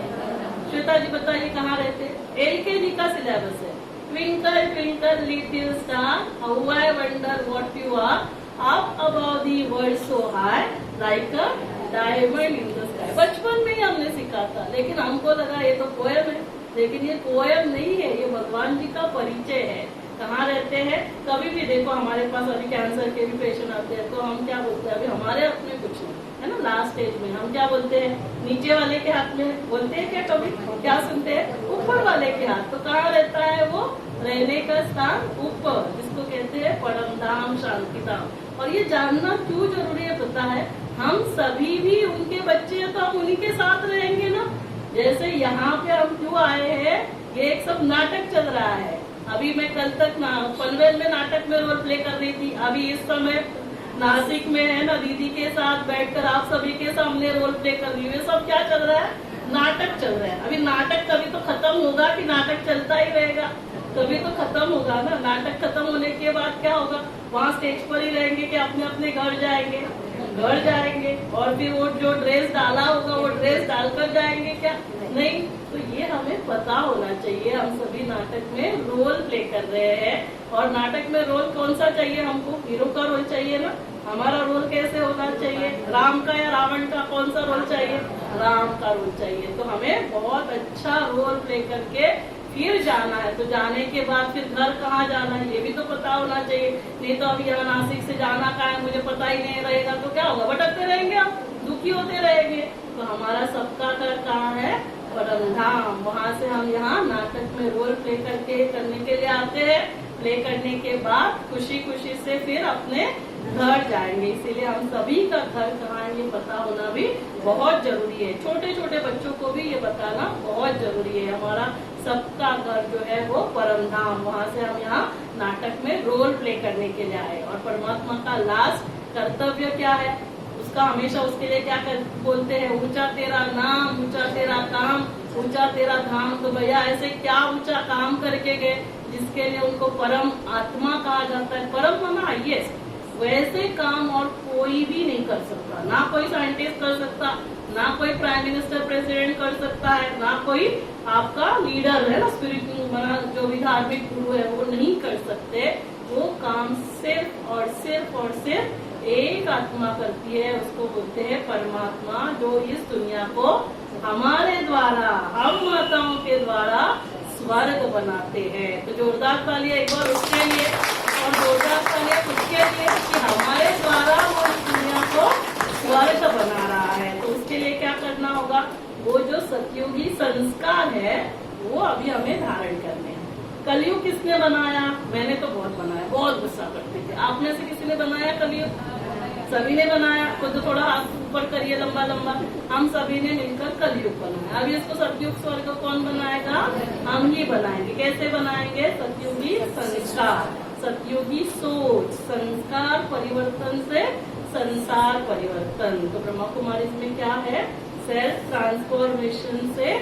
श्वेता जी बताइए कहाँ रहते, LKG का सिलेबस है, Twinkle, twinkle, little star, how I wonder what you are, up above the world so high, like a diamond in the sky। बचपन में ही हमने सीखा था, लेकिन हमको लगा ये तो पोयम है, लेकिन ये पोयम नहीं है, ये भगवान जी का परिचय है। कहाँ रहते हैं, कभी भी देखो हमारे पास अभी कैंसर के भी पेशेंट आते हैं तो हम क्या बोलते हैं, अभी हमारे हाथ में कुछ नहीं है ना, लास्ट स्टेज में हम क्या बोलते हैं, नीचे वाले के हाथ में बोलते हैं क्या, कभी क्या सुनते हैं, ऊपर वाले के हाथ। तो कहाँ रहता है वो, रहने का स्थान ऊपर, जिसको कहते हैं परम धाम, शांति धाम। और ये जानना क्यों जरूरी है पता है, हम सभी भी उनके बच्चे हैं तो हम उन्हीं के साथ रहेंगे ना। जैसे यहाँ पे हम क्यों आए हैं, ये एक सब नाटक चल रहा है। अभी मैं कल तक पनवेल में नाटक में रोल प्ले कर रही थी, अभी इस समय नासिक में है ना दीदी के साथ बैठकर आप सभी के सामने रोल प्ले कर रही हूँ। ये सब क्या चल रहा है, नाटक चल रहा है। अभी नाटक कभी तो खत्म होगा कि नाटक चलता ही रहेगा, कभी तो खत्म होगा ना। नाटक खत्म होने के बाद क्या होगा, वहाँ स्टेज पर ही रहेंगे कि अपने अपने घर जाएंगे, और फिर वो जो ड्रेस डाला होगा वो ड्रेस डालकर जाएंगे क्या, नहीं। तो ये हमें पता होना चाहिए, हम सभी नाटक में रोल प्ले कर रहे हैं। और नाटक में रोल कौन सा चाहिए हमको, हीरो का रोल चाहिए ना। हमारा रोल कैसे होना चाहिए, राम का या रावण का, कौन सा रोल चाहिए, राम का रोल चाहिए। तो हमें बहुत अच्छा रोल प्ले करके फिर जाना है। तो जाने के बाद फिर घर कहाँ जाना है ये भी तो पता होना चाहिए, नहीं तो अभी यहाँ नासिक से जाना कहाँ है मुझे पता ही नहीं रहेगा तो क्या होगा, भटकते रहेंगे, हम दुखी होते रहेंगे। तो हमारा सबका घर कहाँ है, परम धाम। वहाँ से हम यहाँ नाटक में रोल प्ले करने के लिए आते हैं। प्ले करने के बाद खुशी खुशी से फिर अपने घर जाएंगे। इसीलिए हम सभी का घर कहाँ है ये पता होना भी बहुत जरूरी है। छोटे छोटे बच्चों को भी ये बताना बहुत जरूरी है। हमारा सबका घर जो है वो परम धाम, वहाँ से हम यहाँ नाटक में रोल प्ले करने के लिए आए। और परमात्मा का लास्ट कर्तव्य क्या है, उसका हमेशा उसके लिए क्या बोलते हैं, ऊंचा तेरा नाम, ऊंचा तेरा काम, ऊंचा तेरा धाम। तो भैया ऐसे क्या ऊंचा काम करके गए जिसके लिए उनको परम आत्मा कहा जाता है। परम माना आईएएस, वैसे काम और कोई भी नहीं कर सकता, ना कोई साइंटिस्ट कर सकता, ना कोई प्राइम मिनिस्टर प्रेसिडेंट कर सकता है, ना कोई आपका लीडर है ना, स्पिरिट जो भी धार्मिक गुरु है वो नहीं कर सकते। वो काम सिर्फ और सिर्फ और सिर्फ एक आत्मा करती है, उसको बोलते हैं परमात्मा, जो इस दुनिया को हमारे द्वारा, हम माताओं के द्वारा स्वर्ग बनाते हैं। तो जोरदार तालियां एक बार उसके लिए, और जोरदार तालियां उसके लिए कि हमारे द्वारा वो इस दुनिया को स्वर्ग बना रहा है। तो उसके लिए क्या करना होगा, वो जो सतयुगी संस्कार है वो अभी हमें धारण करने हैं। कलयुग किसने बनाया, मैंने तो बहुत बनाया, बहुत गुस्सा करते थे। आप में से किसी ने बनाया कलयुग? सभी ने बनाया। खुद थोड़ा हाथ ऊपर करिए लंबा लंबा। हम सभी ने मिलकर कलयुग बनाया। अभी इसको सतयुग स्वर्ग कौन बनाएगा, हम ही बनाएंगे। कैसे बनाएंगे, सतयुगी संस्कार, सतयुगी सोच, संस्कार परिवर्तन से संसार परिवर्तन। तो ब्रह्मा कुमारी में क्या है, सेल्फ ट्रांसफॉर्मेशन से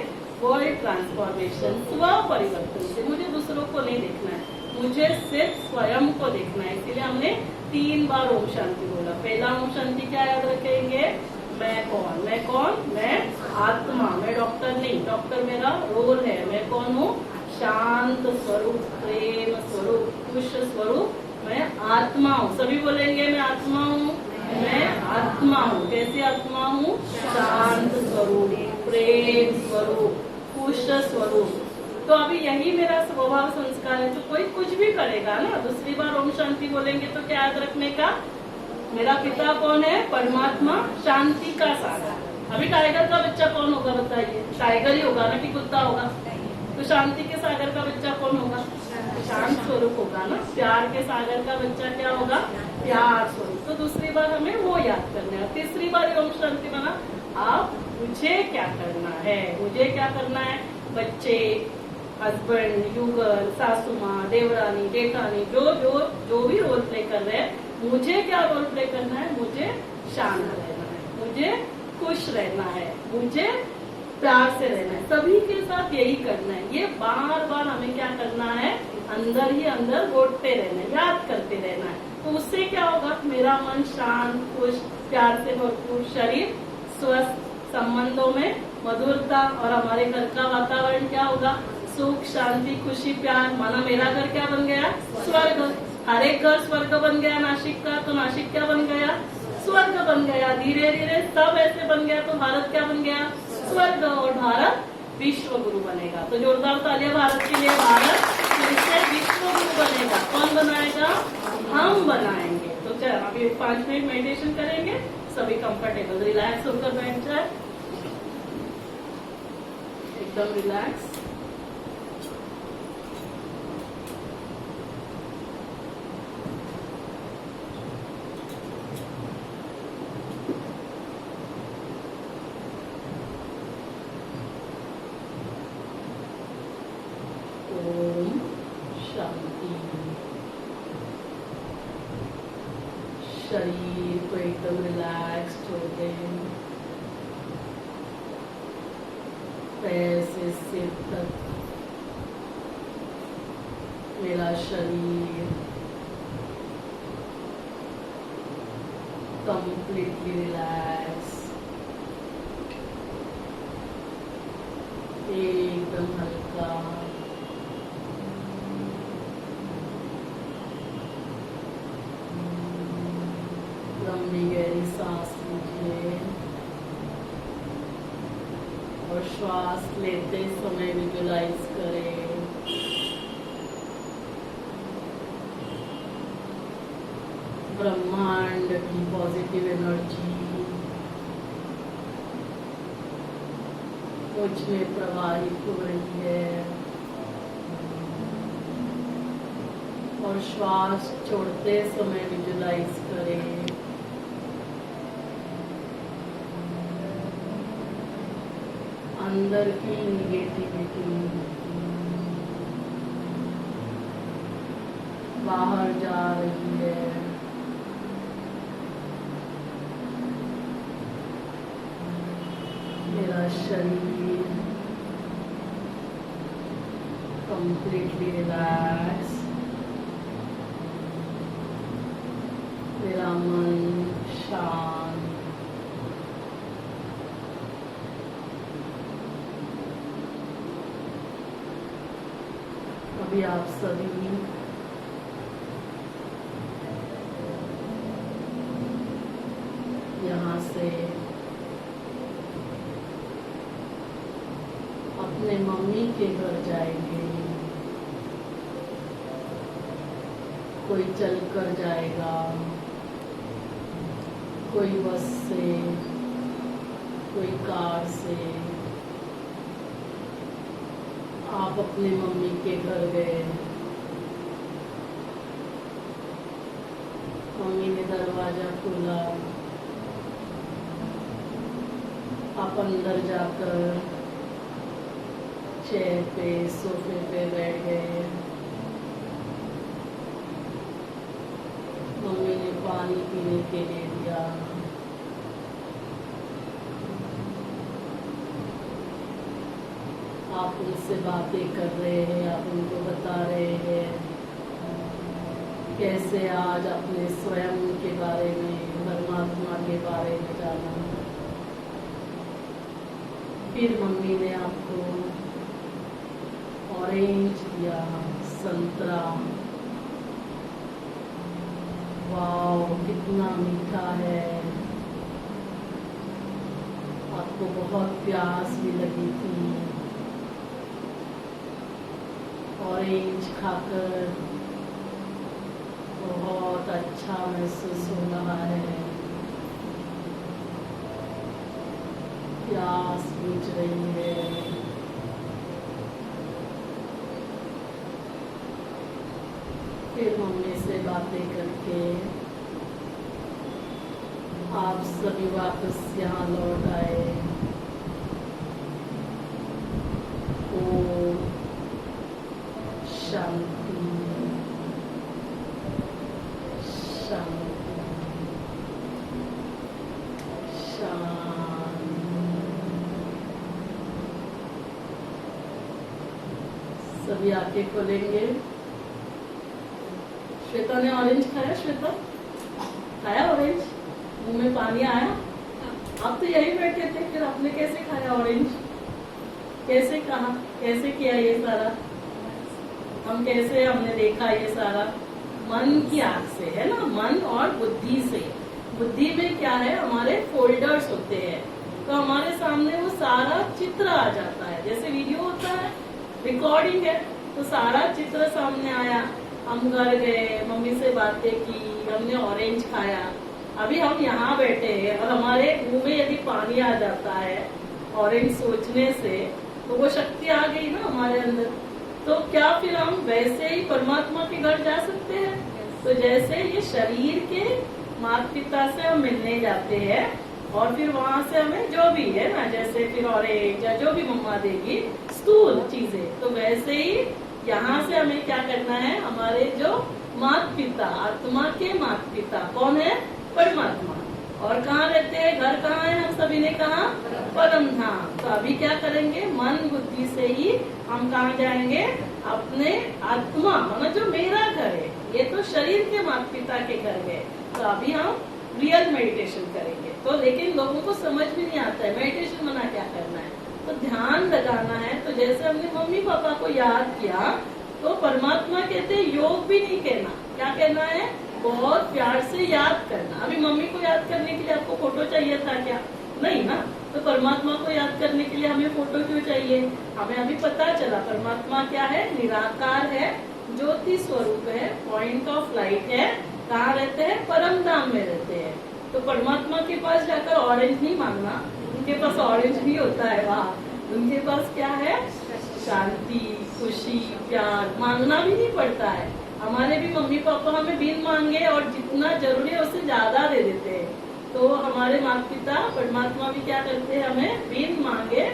वर्ल्ड ट्रांसफॉर्मेशन, स्व परिवर्तन से। मुझे दूसरों को नहीं देखना है, मुझे सिर्फ स्वयं को देखना है। इसलिए हमने 3 बार ओम शांति बोला। पहला ओम शांति क्या याद रखेंगे, मैं कौन, मैं कौन, मैं आत्मा, मैं डॉक्टर नहीं, डॉक्टर मेरा रोल है। मैं कौन हूँ, शांत स्वरूप, प्रेम स्वरूप, खुश स्वरूप, मैं आत्मा हूँ। सभी बोलेंगे मैं आत्मा हूँ, मैं आत्मा हूँ। कैसी आत्मा हूँ, शांत स्वरूप, प्रेम स्वरूप, खुश स्वरूप। तो अभी यही मेरा स्वभाव संस्कार है। जो कोई कुछ भी करेगा ना, दूसरी बार ओम शांति बोलेंगे तो क्या याद रखने का, मेरा पिता कौन है, परमात्मा, शांति का सागर। अभी टाइगर का बच्चा कौन होगा बताइए, टाइगर ही होगा ना कि कुत्ता होगा। तो शांति के सागर का बच्चा कौन होगा, शांत स्वरूप होगा ना। प्यार के सागर का बच्चा क्या होगा, प्यार स्वरूप। तो दूसरी बार हमें वो याद करना है। तीसरी बार ओम शांति बना, आप मुझे क्या करना है, मुझे क्या करना है, बच्चे, हस्बैंड, युगल, सासू माँ, देवरानी, जेठानी, जो भी रोल प्ले कर रहे हैं, मुझे क्या रोल प्ले करना है, मुझे शांत रहना है, मुझे खुश रहना है, मुझे प्यार से रहना है, सभी के साथ यही करना है। ये बार बार हमें क्या करना है, अंदर ही अंदर बोलते रहना है, याद करते रहना है। तो उससे क्या होगा, मेरा मन शांत, खुश, प्यार से भरपूर, शरीर स्वस्थ, संबंधों में मधुरता, और हमारे घर का वातावरण क्या होगा, सुख, शांति, खुशी, प्यार। माना मेरा घर क्या बन गया, स्वर्ग। हर एक घर स्वर्ग बन गया नासिक का, तो नासिक क्या बन गया, स्वर्ग बन गया। धीरे धीरे सब ऐसे बन गया, तो भारत क्या बन गया, स्वर्ग। और भारत विश्व गुरु बनेगा। तो जोरदार तालियां भारत के लिए। भारत फिर से विश्व गुरु बनेगा। कौन बनाएगा, हम बनाएंगे। तो चल अभी 5 मिनट मेडिटेशन करेंगे, सभी कंफर्टेबल रिलैक्स होकर बैठ जाए, एकदम रिलैक्स। ओम शांति। शरीर को एकदम रिलैक्स छोड़ दें, पैर से सिर तक मेरा शरीर कंप्लीटली रिलैक्स, एकदम हल्का। लंबी गहरी सांस लीजिए और श्वास लेते समय विजुलाइज करें ब्रह्मांड की पॉजिटिव एनर्जी मुझ में प्रवाहित हो रही है, और श्वास छोड़ते समय विजुलाइज करें अंदर की निगेटिविटी बाहर जा रही है। मेरा शरीर कंप्लीटली रिलैक्स, मेरा मन शांत। अभी आप सभी यहाँ से अपने मम्मी के घर जाएंगे। कोई चलकर जाएगा, कोई बस से, कोई कार से। आप अपने मम्मी के घर गए, मम्मी ने दरवाजा खोला, आप अंदर जाकर चेयर पे, सोफे पे बैठ गए। मम्मी ने पानी पीने के लिए दिया। आप उनसे बातें कर रहे हैं, आप उनको बता रहे हैं कैसे आज अपने स्वयं के बारे में, परमात्मा के बारे में जाना। फिर मम्मी ने आपको ऑरेंज दिया, संतरा। वाव, कितना मीठा है। आपको बहुत प्यास भी लगी थी। ऑरेंज खाकर बहुत अच्छा महसूस हो रहा है। प्यास बुझ रही है। फिर मम्मी से बातें करके आप सभी वापस यहाँ लौट आए। ओम शांति शांति शांति। सभी आंखें खोलेंगे। श्वेता ने ऑरेंज खाया? श्वेता खाया ऑरेंज? मुंह में पानी आया? आप तो यही बैठे थे, फिर आपने कैसे खाया ऑरेंज? कैसे कहा, कैसे किया ये सारा? हमने देखा ये सारा मन की आंख से, है ना, मन और बुद्धि से। बुद्धि में क्या है, हमारे फोल्डर्स होते हैं, तो हमारे सामने वो सारा चित्र आ जाता है। जैसे वीडियो होता है, रिकॉर्डिंग है, तो सारा चित्र सामने आया। हम घर गए, मम्मी से बातें की, हमने ऑरेंज खाया। अभी हम यहाँ बैठे हैं और हमारे मुंह में यदि पानी आ जाता है ऑरेंज सोचने से, तो वो शक्ति आ गई ना हमारे अंदर। तो क्या फिर हम वैसे ही परमात्मा के घर जा सकते हैं? तो जैसे ये शरीर के माता पिता से हम मिलने जाते हैं और फिर वहां से हमें जो भी है ना, जैसे फिर ऑरेंज या जो भी मम्मा देगी स्थूल चीजें, तो वैसे ही यहाँ से हमें क्या करना है, हमारे जो माता पिता, आत्मा के माता पिता कौन है? परमात्मा। और कहाँ रहते हैं? घर कहाँ है? हम सभी ने कहा परम धाम। तो अभी क्या करेंगे, मन बुद्धि से ही हम कहाँ जाएंगे? अपने आत्मा, मतलब जो मेरा घर है, ये तो शरीर के माता पिता के घर गए। तो अभी हम रियल मेडिटेशन करेंगे। तो लेकिन लोगों को समझ भी नहीं आता है मेडिटेशन मना क्या करना है, तो ध्यान लगाना है। तो जैसे हमने मम्मी पापा को याद किया, तो परमात्मा कहते हैं योग भी नहीं कहना, क्या कहना है? बहुत प्यार से याद करना। अभी मम्मी को याद करने के लिए आपको फोटो चाहिए था क्या? नहीं ना। तो परमात्मा को याद करने के लिए हमें फोटो क्यों चाहिए? हमें अभी पता चला परमात्मा क्या है? निराकार है, ज्योति स्वरूप है, पॉइंट ऑफ लाइट है। कहाँ रहते हैं? परम धाम में रहते हैं। तो परमात्मा के पास जाकर ऑरेंज नहीं मांगना, उनके पास ऑरेंज नहीं होता है वहाँ। उनके पास क्या है? शांति, खुशी, प्यार। मांगना भी नहीं पड़ता है। हमारे भी मम्मी पापा हमें बिन मांगे और जितना जरूरी है उससे ज्यादा दे देते हैं। तो हमारे माता पिता परमात्मा भी क्या करते हैं? हमें बिन मांगे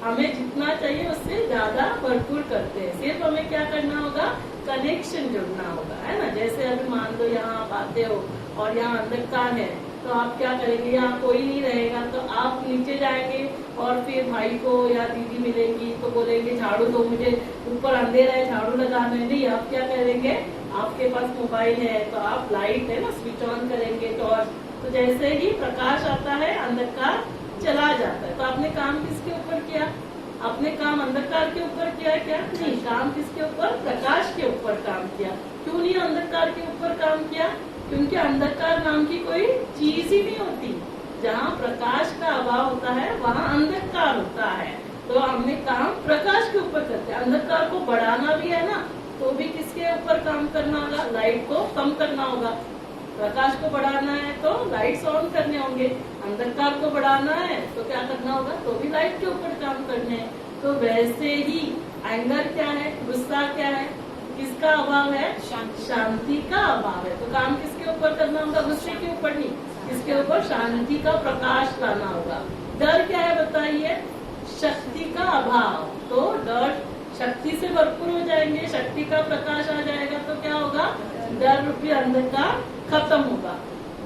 हमें जितना चाहिए उससे ज्यादा भरपूर करते हैं। सिर्फ हमें क्या करना होगा, कनेक्शन जोड़ना होगा, है ना। जैसे अभी मान लो यहाँ आप आते हो और यहाँ अंधकार है, तो आप क्या करेंगे, यहाँ कोई नहीं रहेगा तो आप नीचे जाएंगे और फिर भाई को या दीदी मिलेंगी तो बोलेंगे झाड़ू दो मुझे, ऊपर अंधेरा है झाड़ू लगाना है। नहीं, आप क्या करेंगे, आपके पास मोबाइल है तो आप लाइट है ना स्विच ऑन करेंगे टॉर्च, तो जैसे ही प्रकाश आता है अंधकार चला जाता है। तो आपने काम किसके ऊपर किया, आपने काम अंधकार के ऊपर किया क्या, नहीं, काम किसके ऊपर, प्रकाश के ऊपर काम किया। क्यों नहीं अंधकार के ऊपर काम किया, क्योंकि अंधकार नाम की कोई चीज ही नहीं होती। जहाँ प्रकाश का अभाव होता है वहाँ अंधकार होता है। तो हमने काम प्रकाश के ऊपर करते हैं। अंधकार को बढ़ाना भी है ना, तो भी किसके ऊपर काम करना होगा, लाइट को कम करना होगा। प्रकाश को बढ़ाना है तो लाइट्स ऑन करने होंगे, अंधकार को बढ़ाना है तो क्या करना होगा, तो भी लाइट के ऊपर काम करने हैं। तो वैसे ही एंगर क्या है, गुस्सा क्या है, किसका अभाव है, शांति का अभाव है। तो काम किसके ऊपर करना होगा, गुस्से के ऊपर नहीं, किसके ऊपर, शांति का प्रकाश लाना होगा। डर क्या है बताइए, शक्ति का अभाव। तो डर शक्ति से भरपूर हो जाएंगे, शक्ति का प्रकाश आ जाएगा तो क्या होगा, डर रूपी अंधकार खत्म होगा।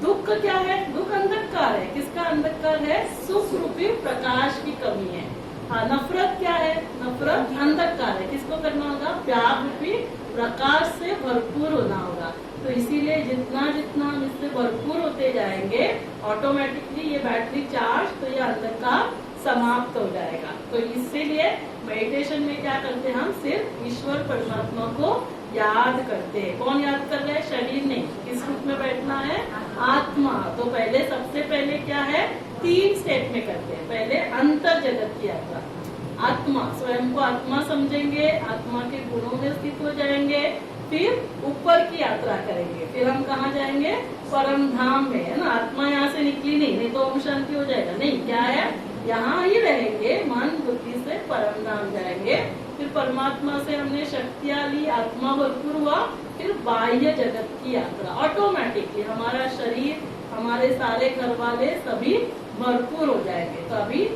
दुख क्या है, दुख अंधकार है, किसका अंधकार है, सुख रूपी प्रकाश की कमी है। हाँ, नफरत क्या है, नफरत अंधकार है, किसको करना होगा, प्यार रूपी प्रकाश से भरपूर होना होगा। तो इसीलिए जितना जितना हम इससे भरपूर होते जाएंगे ऑटोमेटिकली ये बैटरी चार्ज, तो ये अंधकार समाप्त हो जाएगा। तो इसीलिए मेडिटेशन में क्या करते हैं, हम सिर्फ ईश्वर परमात्मा को याद करते हैं। कौन याद कर रहे हैं, शरीर नहीं, किस रूप में बैठना है, आत्मा। तो पहले सबसे पहले क्या है, 3 स्टेप में करते हैं। पहले अंतर जगत की यात्रा, आत्मा, स्वयं को आत्मा समझेंगे, आत्मा के गुणों में स्थित हो जाएंगे, फिर ऊपर की यात्रा करेंगे, फिर हम कहाँ जाएंगे, परम धाम में, है ना। आत्मा यहाँ से निकली नहीं तो ओम शांति हो जाएगा, नहीं, क्या है, यहाँ ही रहेंगे, मन बुद्धि से परम धाम जाएंगे। फिर परमात्मा से हमने शक्तियाँ ली, आत्मा भरपूर हुआ, फिर बाह्य जगत की यात्रा। ऑटोमेटिकली हमारा शरीर, हमारे सारे घर वाले सभी भरपूर हो जाएंगे। तो अभी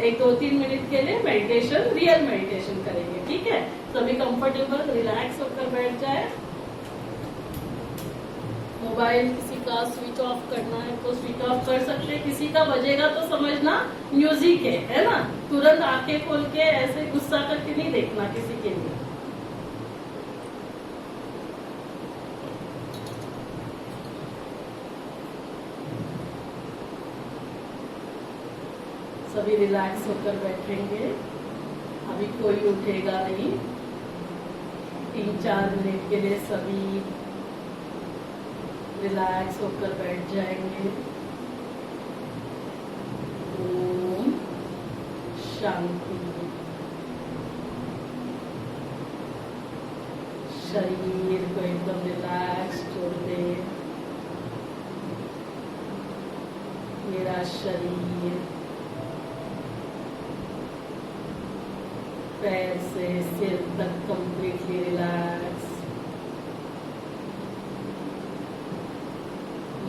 1-2-3 मिनट के लिए मेडिटेशन, रियल मेडिटेशन करेंगे, ठीक है। सभी कंफर्टेबल रिलैक्स होकर बैठ जाए। मोबाइल किसी का स्विच ऑफ करना है तो स्विच ऑफ कर सकते हैं, किसी का बजेगा तो समझना म्यूजिक है ना। तुरंत आंखें खोल के ऐसे गुस्सा करके नहीं देखना किसी के लिए। सभी रिलैक्स होकर बैठेंगे, अभी कोई उठेगा नहीं। 3-4 मिनट के लिए सभी रिलैक्स होकर बैठ जाएंगे। ओम शांति। शरीर को एकदम रिलैक्स छोड़ दे। मेरा शरीर पैर से सिर तक कंप्लीटली रिलैक्स,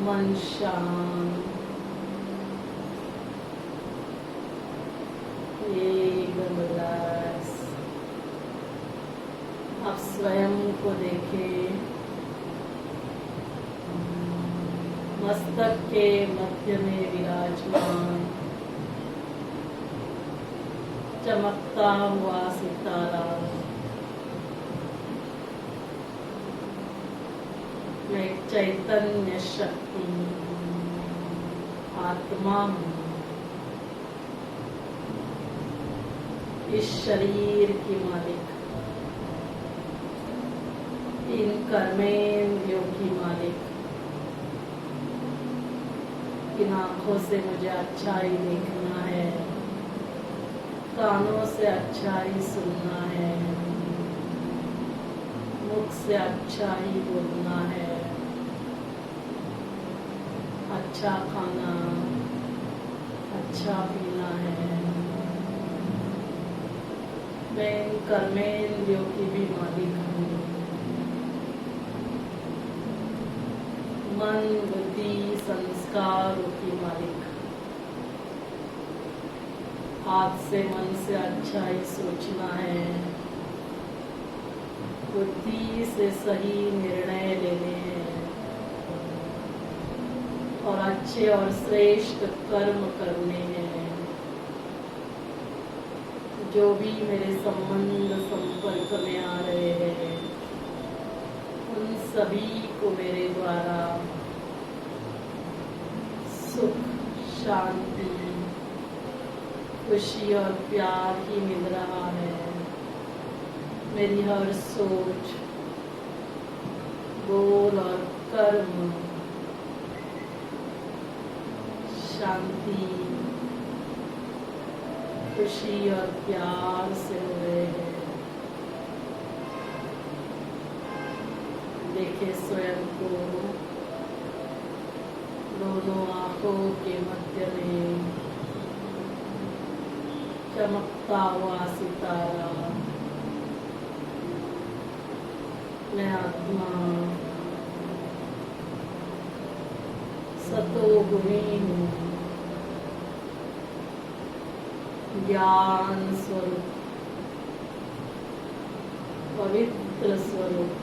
मन शांत, एकदम रिलैक्स। आप स्वयं को देखें, मस्तक के मध्य में विराजमान चमकता हुआ सितारा। मैं चैतन्य शक्ति आत्मा हूँ, इस शरीर की मालिक, इन कर्मेंद्रियों की मालिक। इन आंखों से मुझे अच्छा ही देखना है, कानों से अच्छा ही सुनना है, मुख से अच्छा ही बोलना है, अच्छा खाना, अच्छा पीना है। मैं इन कर्मेंद्रियों की भी मालिक हूँ। मन, बुद्धि, संस्कारों की मालिक। आज से मन से अच्छा ही सोचना है, बुद्धि से सही निर्णय लेने हैं और अच्छे और श्रेष्ठ कर्म करने हैं। जो भी मेरे संबंध संपर्क में आ रहे हैं उन सभी को मेरे द्वारा सुख, शांति, खुशी और प्यार ही मिल रहा है। मेरी हर सोच, बोल और कर्म शांति, खुशी और प्यार से हो रहे हैं। देखे स्वयं को दोनों आंखों के मध्य में चमकता हुआ सितारा। मैं आत्मा सतोगुणी हूँ, ज्ञान स्वरूप, पवित्र स्वरूप।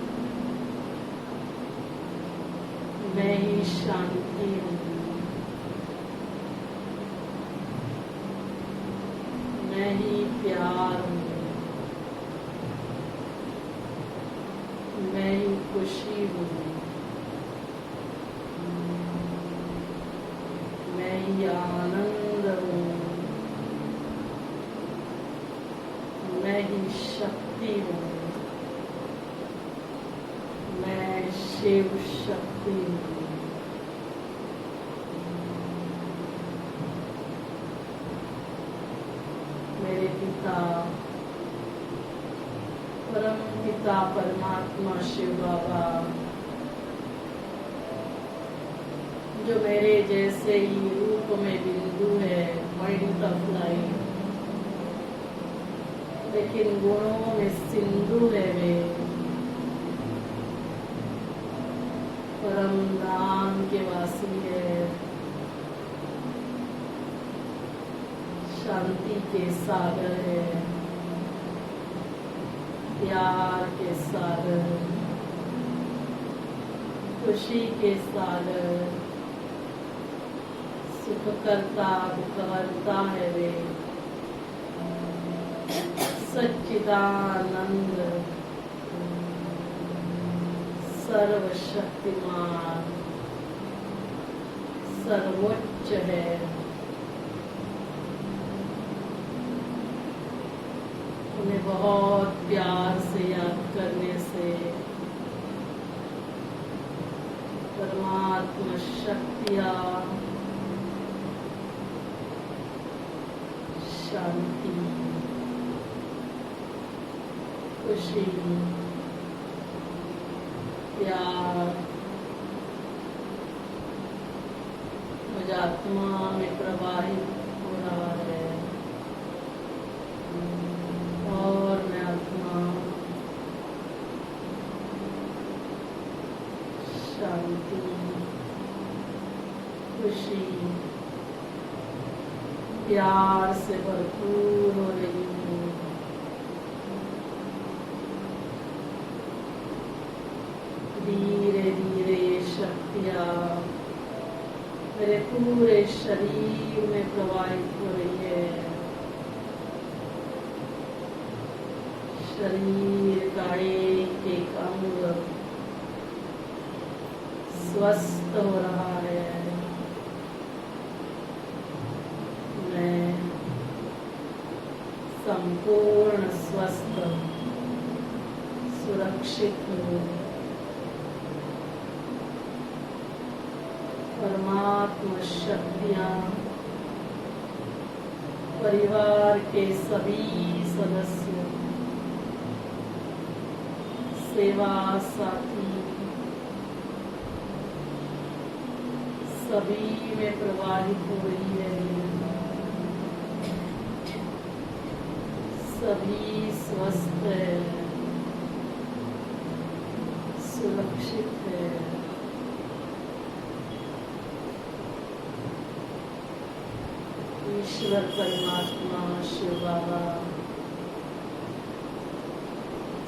मैं ही शांति हूँ, मैं ही प्यार हूँ, मैं ही खुशी हूँ, मैं ही आनंद हूँ, मैं ही शक्ति हूँ, मैं शिव शक्ति हूँ। मेरे पिता परम पिता परमात्मा शिव बाबा जो मेरे जैसे ही रूप में बिंदु है, पॉइंट ऑफ लाइट, लेकिन गुणों में सिंधु है वे। परम धाम के वासी है, शांति के सागर है, प्यार के सागर, खुशी के सागर, सुख करता दुखहरता है वे। सच्चिदानंद सर्वशक्तिमान सर्वोच्च है। उन्हें बहुत प्यार से याद करने से परमात्मा शक्तियाँ, शांति, खुशी, प्यार मुझ आत्मा में प्रवाहित हो रहा है और मैं आत्मा शांति, खुशी, प्यार से भरपूर हो रही हूँ। धीरे धीरे शक्तियाँ मेरे पूरे शरीर में प्रवाहित हो रही है। शरीर का एक एक अंग स्वस्थ हो रहा है। मैं संपूर्ण स्वस्थ सुरक्षित हूँ। परमात्मा शक्तियाँ परिवार के सभी सदस्यों, सेवा साथी सभी में प्रवाहित हो रही है। सभी स्वस्थ है, सुरक्षित है। ईश्वर परमात्मा शिव बाबा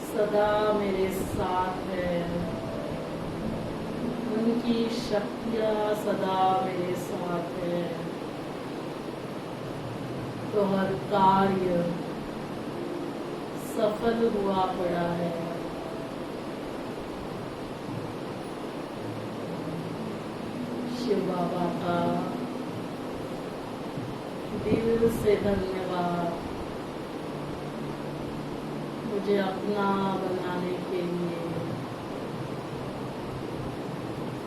सदा मेरे साथ है, उनकी शक्तियाँ सदा मेरे साथ है, तो हर कार्य सफल हुआ पड़ा है। शिव बाबा का दिल से धन्यवाद मुझे अपना बनाने के लिए,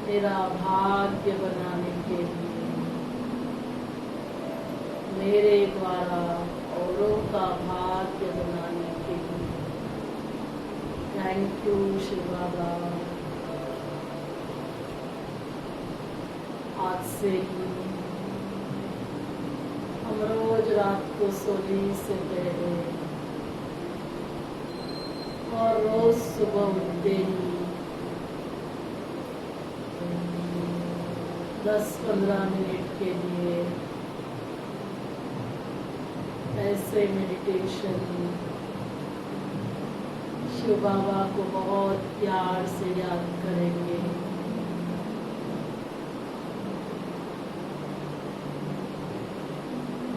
मेरा भाग्य बनाने के लिए, मेरे द्वारा औरों का भाग्य बनाने के लिए। थैंक यू शिव बाबा। आज से ही हम रोज रात को सोने से पहले और रोज सुबह उठते ही 10-15 मिनट के लिए ऐसे मेडिटेशन शिव बाबा को बहुत प्यार से याद करेंगे।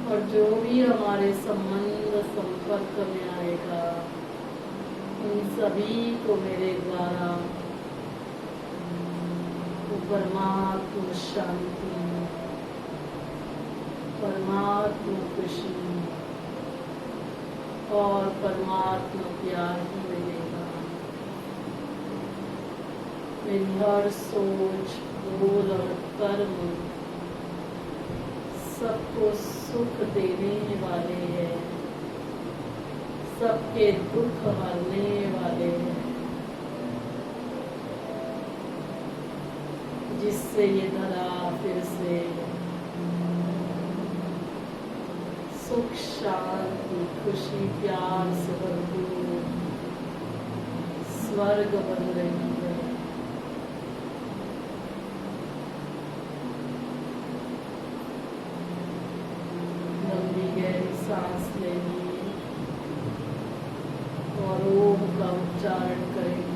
और जो भी हमारे संबंध संपर्क में आएगा उन सभी को मेरे द्वारा वो परमात्मा शांति, परमात्मा खुशी और परमात्मा प्यार ही मिलेगा। मेरी हर सोच, बोल और कर्म सबको सुख देने वाले हैं, सबके दुख हरने वाले हैं, जिससे ये धरा फिर से सुख, शांति, खुशी, प्यार से भरपूर स्वर्ग बन रही है। लंबी गहरी सांस लेनी और ओम का उच्चारण करेंगे।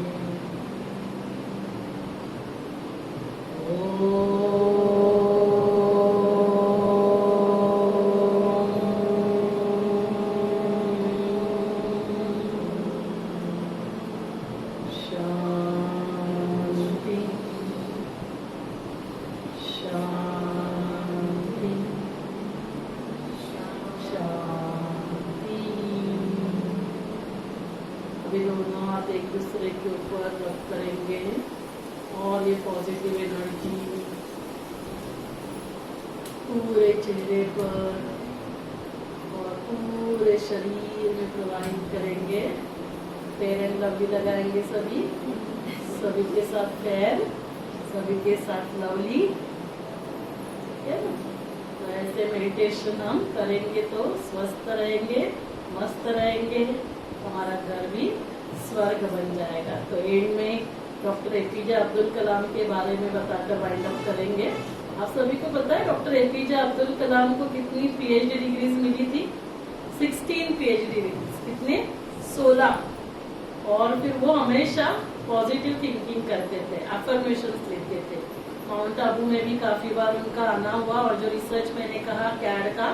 अभी दोनों हाथ एक दूसरे के ऊपर रख करेंगे और ये पॉजिटिव एनर्जी पूरे चेहरे पर और पूरे शरीर में प्रवाहित करेंगे। फेयर एंड लवली लगाएंगे सभी, सभी के साथ फेयर, सभी के साथ लवली, ठीक है ना। तो ऐसे मेडिटेशन हम करेंगे तो स्वस्थ रहेंगे, मस्त रहेंगे, हमारा घर भी स्वर्ग बन जाएगा। तो एंड में डॉक्टर एपीजे अब्दुल कलाम के बारे में बताकर वाइंड अप करेंगे। आप सभी को पता है डॉक्टर एपीजे अब्दुल कलाम को कितनी पीएचडी डिग्रीज मिली थी? 16 पीएचडी डिग्रीज। कितने? 16। और फिर वो हमेशा पॉजिटिव थिंकिंग करते थे, अफर्मेशंस लेते थे। माउंट आबू में भी काफी बार उनका आना हुआ और जो रिसर्च मैंने कहा कैड का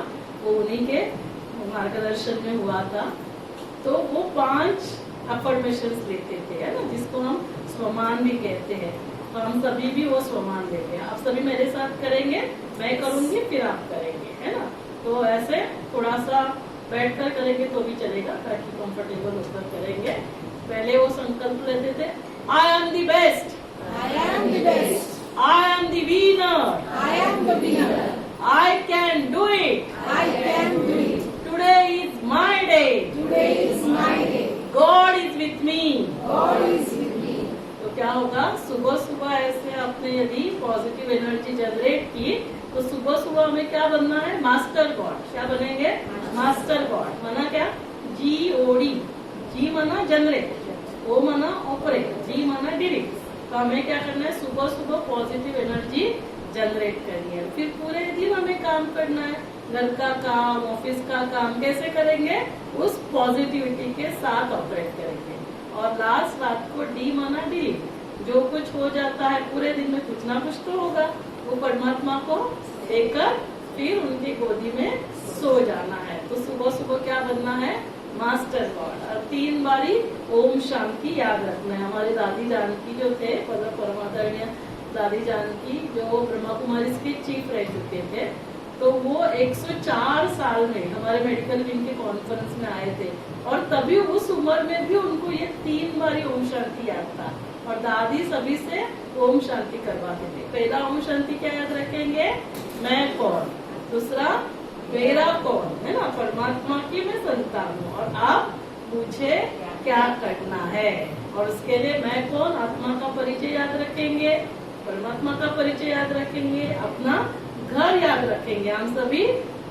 वो उन्हीं के मार्गदर्शन में हुआ था। तो वो 5 अफर्मेशंस लेते थे, है ना, जिसको हम स्वमान भी कहते हैं। तो हम सभी भी वो स्वमान लेते हैं। आप सभी मेरे साथ करेंगे, मैं करूंगी फिर आप करेंगे, है ना। तो ऐसे थोड़ा सा बैठकर करेंगे तो भी चलेगा, ताकि कंफर्टेबल होकर करेंगे। पहले वो संकल्प लेते थे, I am the best, I am the best. I am the winner, I am the winner. I can do it, I can do it. Today is my day, Today is my day. God is with me. God is with me. तो क्या होगा, सुबह सुबह ऐसे आपने यदि positive energy generate की तो सुबह सुबह हमें क्या बनना है? Master God. क्या बनेंगे? Master God. माना क्या? GOD। जी माना जनरेट, O माना ऑपरेट, जी माना डिरेक्ट। तो हमें क्या करना है? सुबह सुबह पॉजिटिव एनर्जी जनरेट करनी है। फिर पूरे दिन हमें काम करना है। घर का काम, ऑफिस का काम कैसे करेंगे, उस पॉजिटिविटी के साथ ऑपरेट करेंगे। और लास्ट रात को डी माना डिलीट, जो कुछ हो जाता है पूरे दिन में कुछ ना कुछ तो होगा, वो परमात्मा को लेकर फिर उनकी गोदी में सो जाना है। तो सुबह सुबह क्या बनना है, मास्टर गॉड। और 3 बारी ओम शांति याद रखना है। हमारी दादी जानकी जो थे, परमादरणीय दादी जानकी, जो ब्रह्मा कुमारी के चीफ रह चुके थे, तो वो 104 साल में हमारे मेडिकल विंग के कॉन्फ्रेंस में आए थे, और तभी उस उम्र में भी उनको ये 3 बारी ओम शांति याद था। और दादी सभी से ओम शांति करवाते थे। पहला ओम शांति क्या याद रखेंगे, मैं कौन, दूसरा मेरा कौन है ना, परमात्मा की मैं संतान हूँ, और अब मुझे क्या करना है। और उसके लिए मैं कौन, आत्मा का परिचय याद रखेंगे, परमात्मा का परिचय याद रखेंगे, अपना घर याद रखेंगे। हम सभी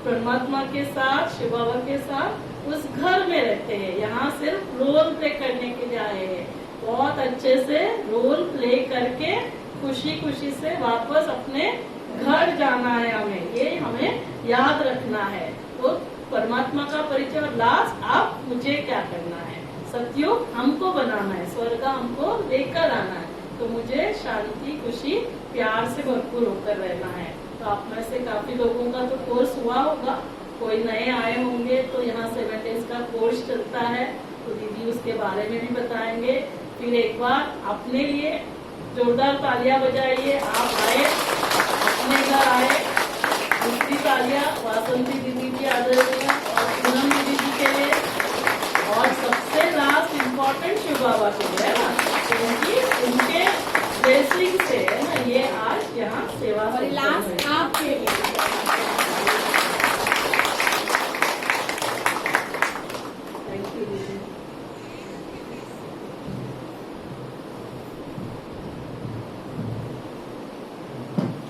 परमात्मा के साथ, शिव बाबा के साथ उस घर में रहते हैं। यहाँ सिर्फ रोल प्ले करने के लिए आए हैं। बहुत अच्छे से रोल प्ले करके खुशी खुशी से वापस अपने घर जाना है हमें, ये हमें याद रखना है। तो परमात्मा का परिचय, और लास्ट आप मुझे क्या करना है, सतयुग हमको बनाना है, स्वर्ग हमको लेकर आना है, तो मुझे शांति, खुशी, प्यार से भरपूर होकर रहना है। तो आप में से काफी लोगों का तो कोर्स हुआ होगा, कोई नए आए होंगे, तो यहाँ 7 डेज का कोर्स चलता है, तो दीदी उसके बारे में भी बताएंगे। फिर एक बार अपने लिए जोरदार तालियां बजाइए। आप आए, अपने घर आए। दूसरी तालियां वासंती दीदी की आदरणीय और पूनम दीदी के लिए, और सबसे लास्ट इम्पोर्टेंट शिव बाबा के लिए, है ना, क्योंकि उनके ब्लेसिंग से है ना ये आज यहाँ सेवा और लास्ट आपके लिए